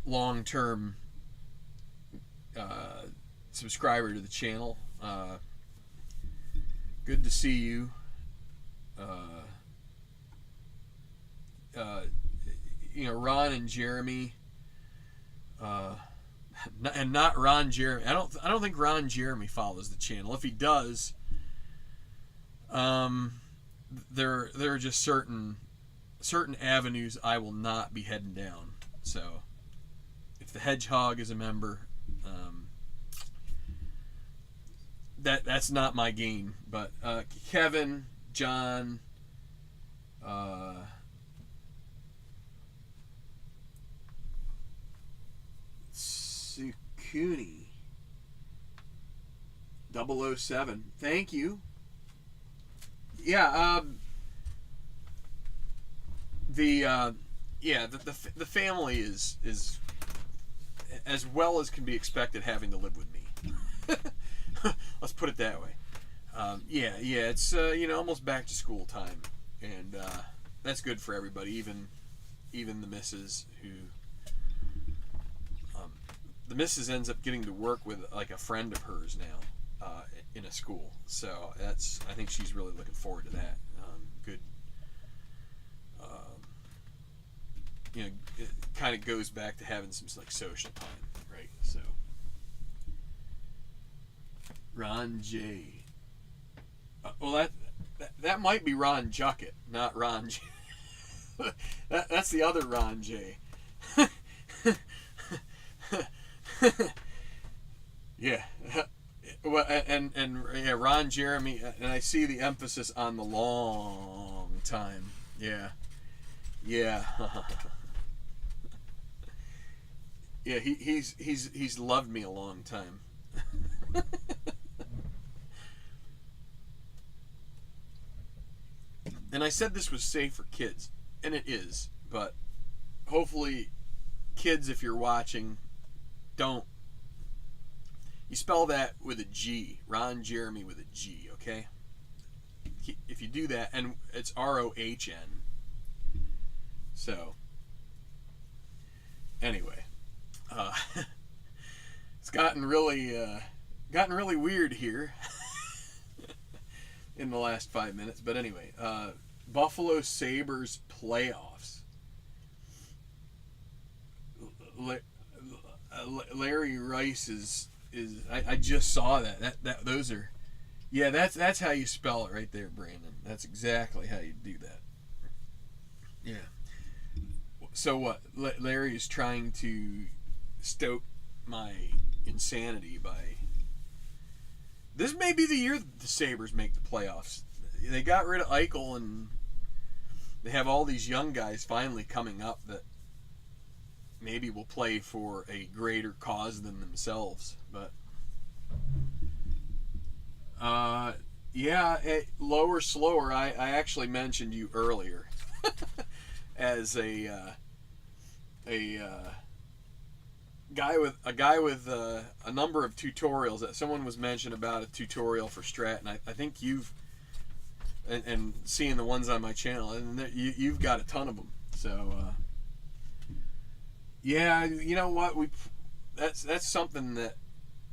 long-term subscriber to the channel. Good to see you. Ron and Jeremy, and not Ron Jeremy. I don't think Ron Jeremy follows the channel. If he does, there are just certain avenues I will not be heading down. So, if the Hedgehog is a member, that's not my game. But Kevin, John, Sukuni 007. Thank you. Yeah, the family is as well as can be expected having to live with me. Let's put it that way. It's almost back to school time, and that's good for everybody, even the missus, who the missus ends up getting to work with like a friend of hers now in a school. So I think she's really looking forward to that. Good. It kind of goes back to having some like social time, right? So Ron J. Well, that might be Ron Juckett, not Ron J. That's the other Ron J. Yeah. Well, and yeah, Ron Jeremy, and I see the emphasis on the long time. Yeah. Yeah. Yeah, he's loved me a long time. And I said this was safe for kids, and it is, but hopefully, kids, if you're watching, don't. You spell that with a G. Ron Jeremy with a G, okay? If you do that, and it's ROHN. So, anyway, it's gotten really weird here in the last 5 minutes. But anyway, Buffalo Sabres playoffs. Larry Rice is I just saw that those are, yeah, that's how you spell it right there, Brandon. That's exactly how you do that. Yeah. So what? Larry is trying to stoke my insanity by. This may be the year the Sabres make the playoffs. They got rid of Eichel, and they have all these young guys finally coming up that maybe will play for a greater cause than themselves. But lower, slower. I actually mentioned you earlier as a guy with a number of tutorials. That someone was mentioned about a tutorial for Strat, and I think you've and seeing the ones on my channel, and you've got a ton of them. So yeah, you know what, that's something that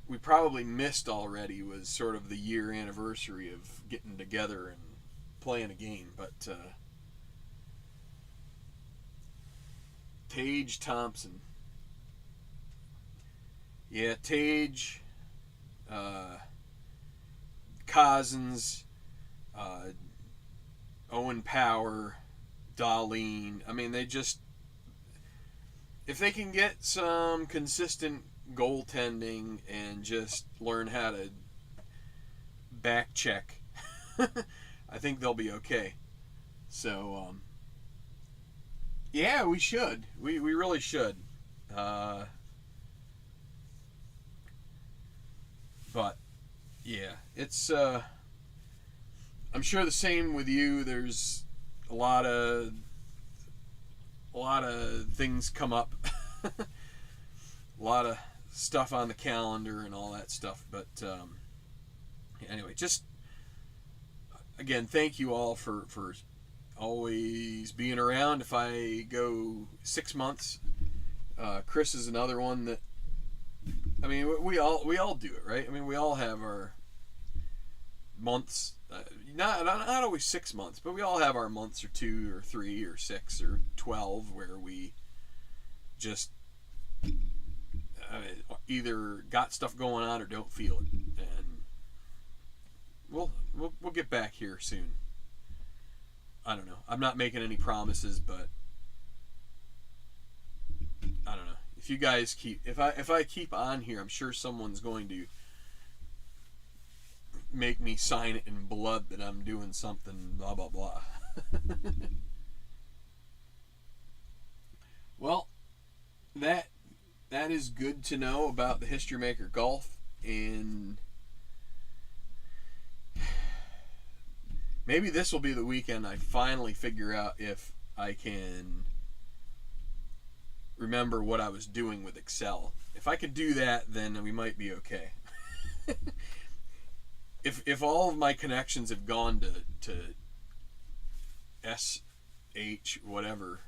we probably missed already, was sort of the year anniversary of getting together and playing a game. But Tage Thompson. Yeah, Tage, Cousins, Owen Power, Darlene. I mean, they just, if they can get some consistent goaltending and just learn how to back check, I think they'll be okay. So, yeah, we should. We really should. But yeah, it's I'm sure the same with you. There's a lot of things come up, a lot of stuff on the calendar and all that stuff. But anyway, just again, thank you all for always being around. If I go 6 months, Chris is another one that, I mean, we all do it, right? I mean, we all have our months, not always 6 months, but we all have our months, or 2 or 3 or 6 or 12, where we just either got stuff going on or don't feel it. And we'll get back here soon. I don't know. I'm not making any promises, but I don't know. If you guys keep, if I keep on here, I'm sure someone's going to make me sign it in blood that I'm doing something, blah blah blah. Well, that is good to know about the History Maker Golf, and maybe this will be the weekend I finally figure out if I can remember what I was doing with Excel. If I could do that, then we might be okay. If all of my connections have gone to SH whatever,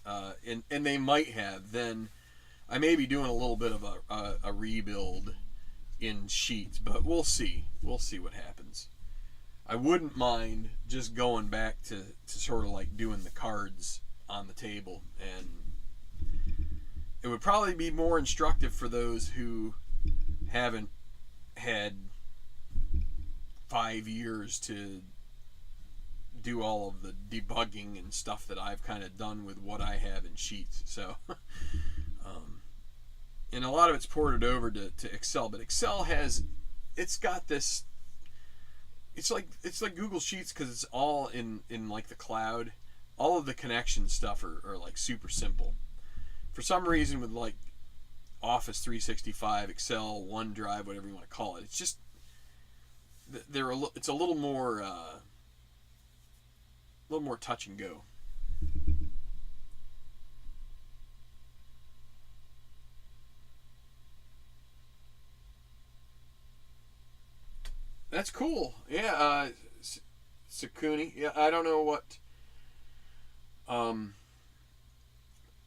and they might have, then I may be doing a little bit of a rebuild in Sheets, but we'll see. We'll see what happens. I wouldn't mind just going back to sort of like doing the cards on the table, and it would probably be more instructive for those who haven't had 5 years to do all of the debugging and stuff that I've kind of done with what I have in Sheets. So, and a lot of it's ported over to Excel, but Excel it's got this, it's like Google Sheets, because it's all in like the cloud. All of the connection stuff are like super simple. For some reason, with like Office 365, Excel, OneDrive, whatever you want to call it, it's just it's a little more little more touch and go. That's cool. Yeah, Sakuni. Yeah, I don't know what. Um,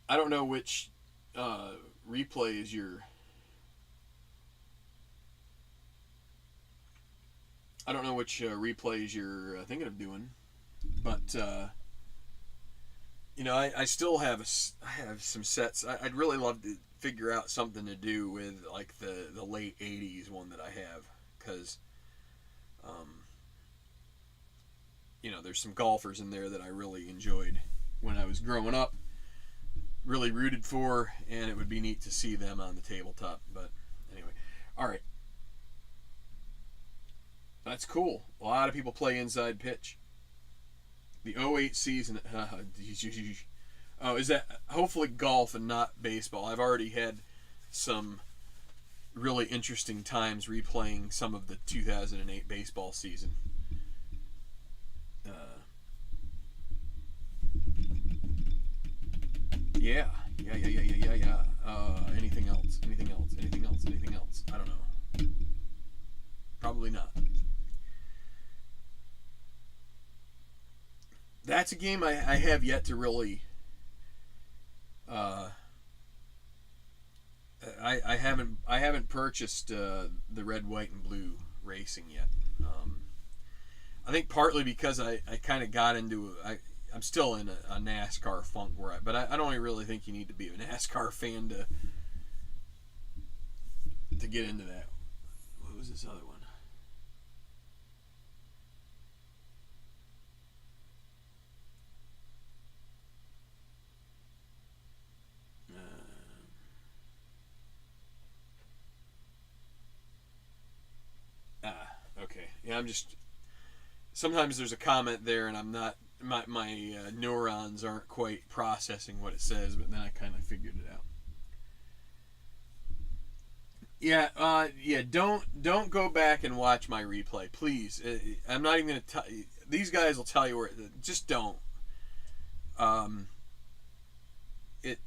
I don't know which replays you're. I don't know which replays you're thinking of doing, but I still have I have some sets. I'd really love to figure out something to do with like the late '80s one that I have, because um, there's some golfers in there that I really enjoyed when I was growing up, really rooted for, and it would be neat to see them on the tabletop. But anyway, all right, that's cool. A lot of people play inside pitch. The '08 season. Oh, is that hopefully golf and not baseball? I've already had some really interesting times replaying some of the 2008 baseball season. Uh, yeah. Anything else? Anything else? Anything else? Anything else? I don't know. Probably not. That's a game I have yet to really. Uh, I haven't purchased the red, white, and blue racing yet. I think partly because I kind of got into I'm still in a NASCAR funk but I don't really think you need to be a NASCAR fan to get into that. What was this other one? Okay. Yeah, I'm just. Sometimes there's a comment there, and I'm not. My neurons aren't quite processing what it says, but then I kind of figured it out. Yeah, yeah. Don't go back and watch my replay, please. I'm not even gonna tell. These guys will tell you where. Just don't. Um, it.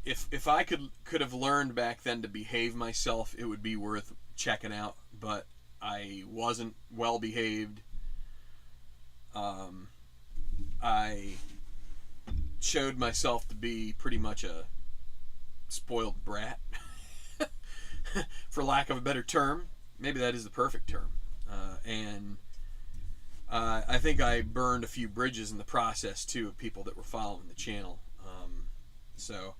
If I could have learned back then to behave myself, it would be worth checking out. But I wasn't well behaved. Um, I showed myself to be pretty much a spoiled brat, for lack of a better term. Maybe that is the perfect term. And I think I burned a few bridges in the process too of people that were following the channel. So,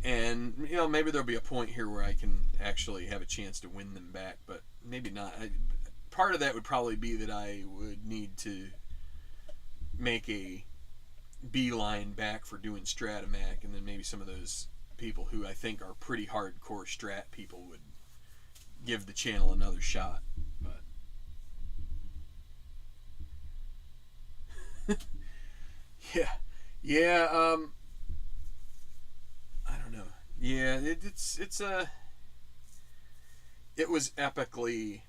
and maybe there'll be a point here where I can actually have a chance to win them back, but maybe not. Part of that would probably be that I would need to make a beeline back for doing Stratomac, and then maybe some of those people who I think are pretty hardcore Strat people would give the channel another shot. But yeah, yeah. I don't know. Yeah, it's a. It was epically.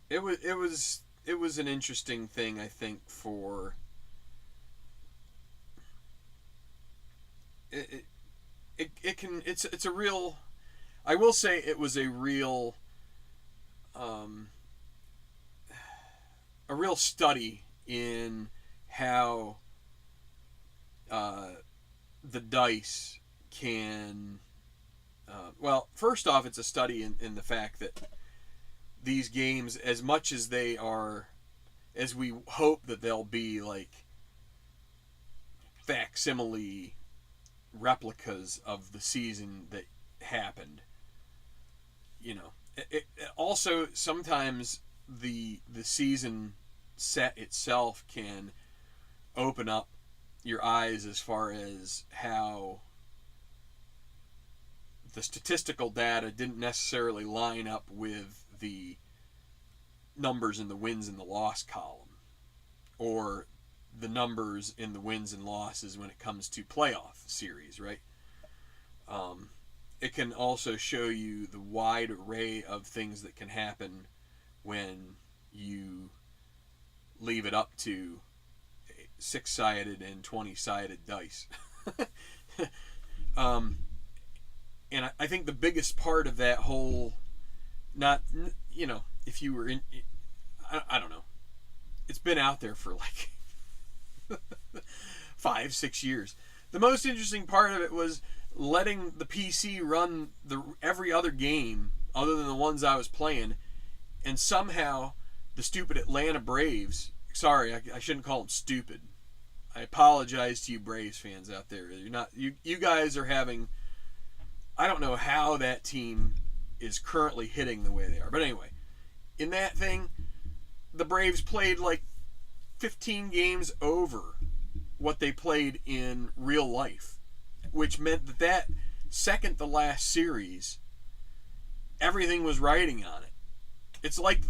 It was an interesting thing, I think, for it, it can it's a real. I will say it was um, a real study in how uh, the dice can. Well, first off, it's a study in the fact that these games, as much as they are, as we hope that they'll be like facsimile replicas of the season that happened. Also sometimes the season set itself can open up your eyes as far as how the statistical data didn't necessarily line up with the numbers in the wins and the loss column, or the numbers in the wins and losses when it comes to playoff series, right? It can also show you the wide array of things that can happen when you leave it up to 6-sided and 20-sided dice. And I think the biggest part of that whole, not, you know, if you were in, I don't know, it's been out there for like 5-6 years. The most interesting part of it was letting the PC run every other game other than the ones I was playing, and somehow the stupid Atlanta Braves, sorry, I shouldn't call them stupid. I apologize to you Braves fans out there. You're not, you guys are having, I don't know how that team is currently hitting the way they are. But anyway, in that thing, the Braves played like 15 games over what they played in real life, which meant that second to last series, everything was riding on it. It's like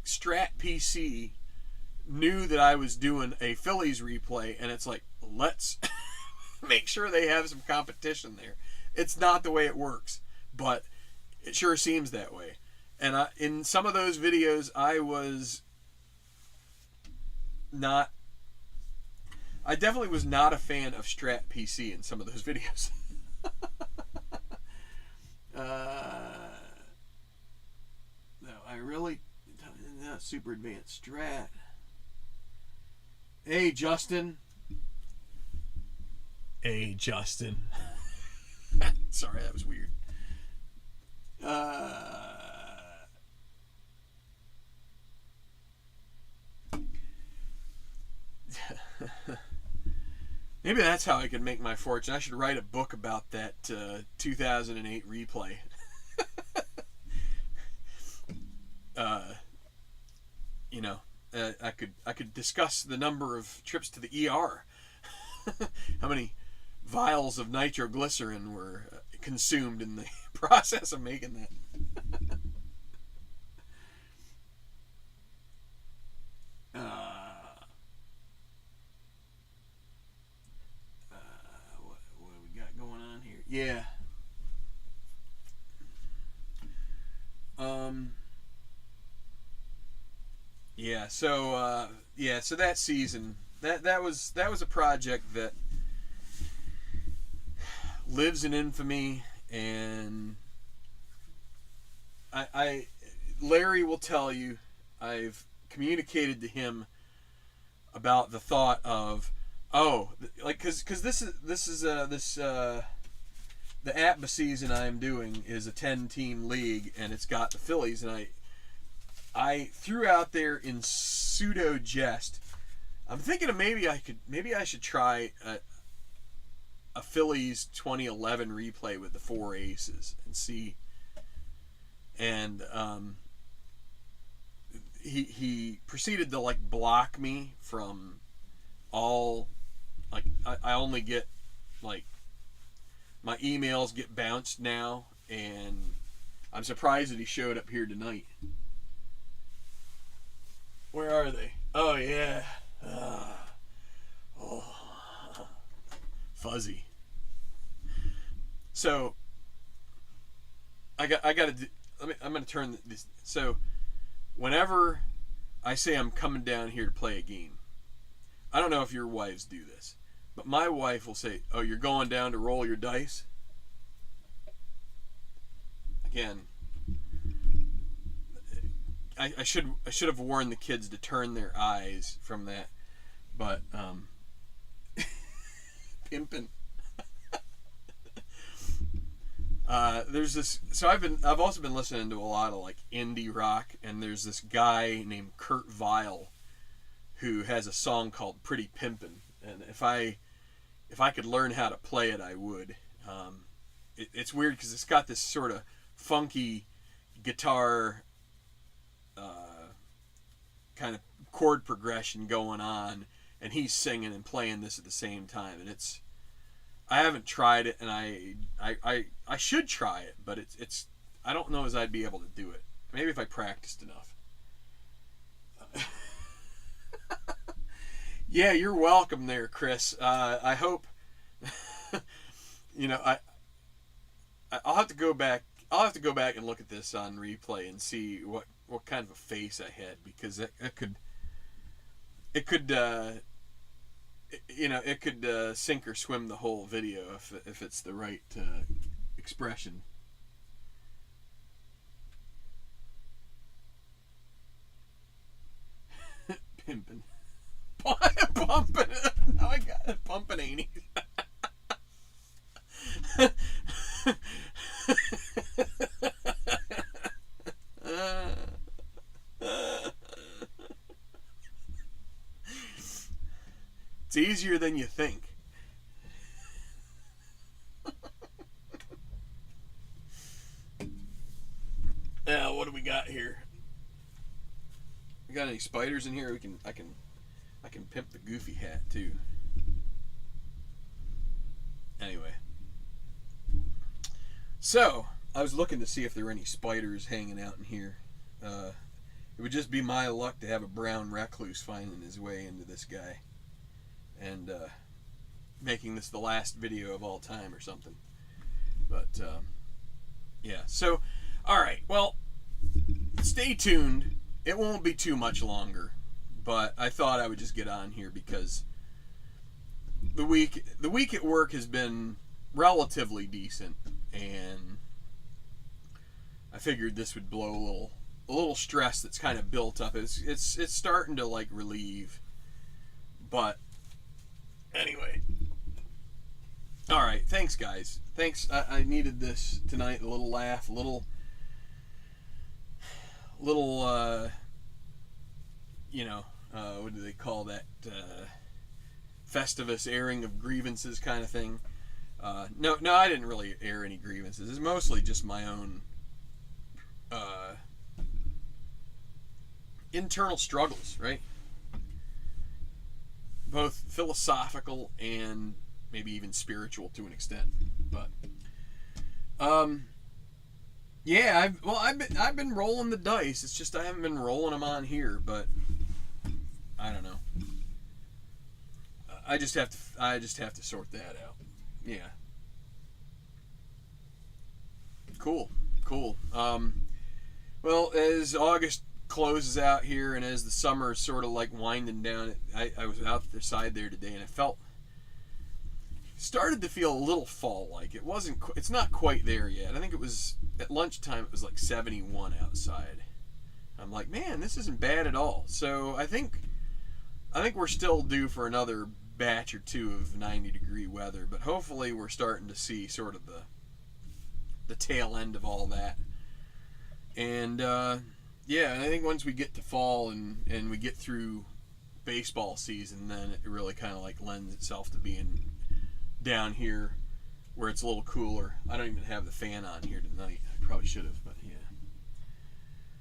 Strat PC knew that I was doing a Phillies replay, and it's like, let's make sure they have some competition there. It's not the way it works, but it sure seems that way. And in some of those videos, I definitely was not a fan of Strat PC in some of those videos. No, I really not super advanced Strat. Hey, Justin. Hey, Justin. Sorry, that was weird. Maybe that's how I could make my fortune. I should write a book about that 2008 replay. You know, I could discuss the number of trips to the ER. How many vials of nitroglycerin were consumed in the process of making that. What do we got going on here? Yeah. Yeah. So that season, that was a project that lives in infamy, and Larry will tell you, I've communicated to him about the thought of, because this is the APBA season I'm doing is a 10-team league, and it's got the Phillies, and I threw out there in pseudo jest, I'm thinking of maybe I should try a Phillies 2011 replay with the 4 aces and see. And he proceeded to like block me from all, like I only get like my emails get bounced now, and I'm surprised that he showed up here tonight. Where are they? Oh yeah. Fuzzy. So I got to do, I'm going to turn this. So whenever I say I'm coming down here to play a game, I don't know if your wives do this, but my wife will say, "Oh, you're going down to roll your dice?" Again, I should have warned the kids to turn their eyes from that, but pimping. There's this. So I've also been listening to a lot of like indie rock, and there's this guy named Kurt Vile who has a song called "Pretty Pimpin'," and if I could learn how to play it, I would. It's weird because it's got this sort of funky guitar kind of chord progression going on, and he's singing and playing this at the same time, and I haven't tried it, and I should try it, but it's I don't know as I'd be able to do it. Maybe if I practiced enough. Yeah, you're welcome there, Chris. I hope you know I'll have to go back. I'll have to go back and look at this on replay and see what kind of a face I had, because it could it could sink or swim the whole video if it's the right expression. Pimpin'. Pumping. Now I got it. Pumping ain't he? It's easier than you think. Now, what do we got here? We got any spiders in here? I can pimp the goofy hat too. Anyway, so I was looking to see if there were any spiders hanging out in here. It would just be my luck to have a brown recluse finding his way into this guy and making this the last video of all time or something. But yeah, so all right, well, stay tuned. It won't be too much longer, but I thought I would just get on here because the week at work has been relatively decent, and I figured this would blow a little stress that's kind of built up. It's starting to like relieve, but anyway. All right, thanks guys. Thanks. I needed this tonight. A little laugh, a little what do they call that? Festivus airing of grievances kind of thing. No, I didn't really air any grievances. It's mostly just my own internal struggles, right? Both philosophical and maybe even spiritual to an extent. But yeah, I've been rolling the dice. It's just I haven't been rolling them on here, but I don't know. I just have to sort that out. Yeah. Cool. Well, as August closes out here, and as the summer is sort of like winding down, I was out the side there today, and I started to feel a little fall-like. It's not quite there yet. I think it was at lunchtime. It was like 71 outside. I'm like, man, this isn't bad at all. So I think we're still due for another batch or two of 90-degree weather, but hopefully we're starting to see sort of the tail end of all that. And yeah, and I think once we get to fall and we get through baseball season, then it really kind of like lends itself to being down here where it's a little cooler. I don't even have the fan on here tonight. I probably should have, but yeah.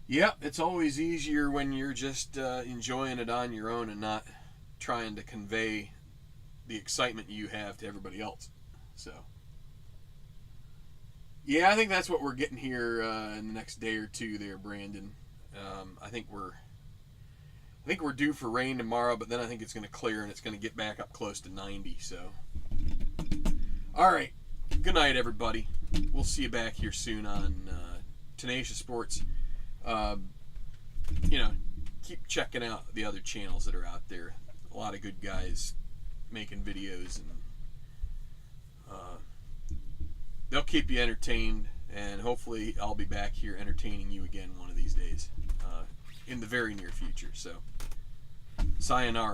Yep, it's always easier when you're just enjoying it on your own and not trying to convey the excitement you have to everybody else. So yeah, I think that's what we're getting here in the next day or two there, Brandon. I think we're due for rain tomorrow, but then I think it's going to clear and it's going to get back up close to 90. So all right, good night, everybody. We'll see you back here soon on Tenacious Sports. Keep checking out the other channels that are out there. A lot of good guys making videos, and they'll keep you entertained, and hopefully I'll be back here entertaining you again one of these days in the very near future. So sayonara.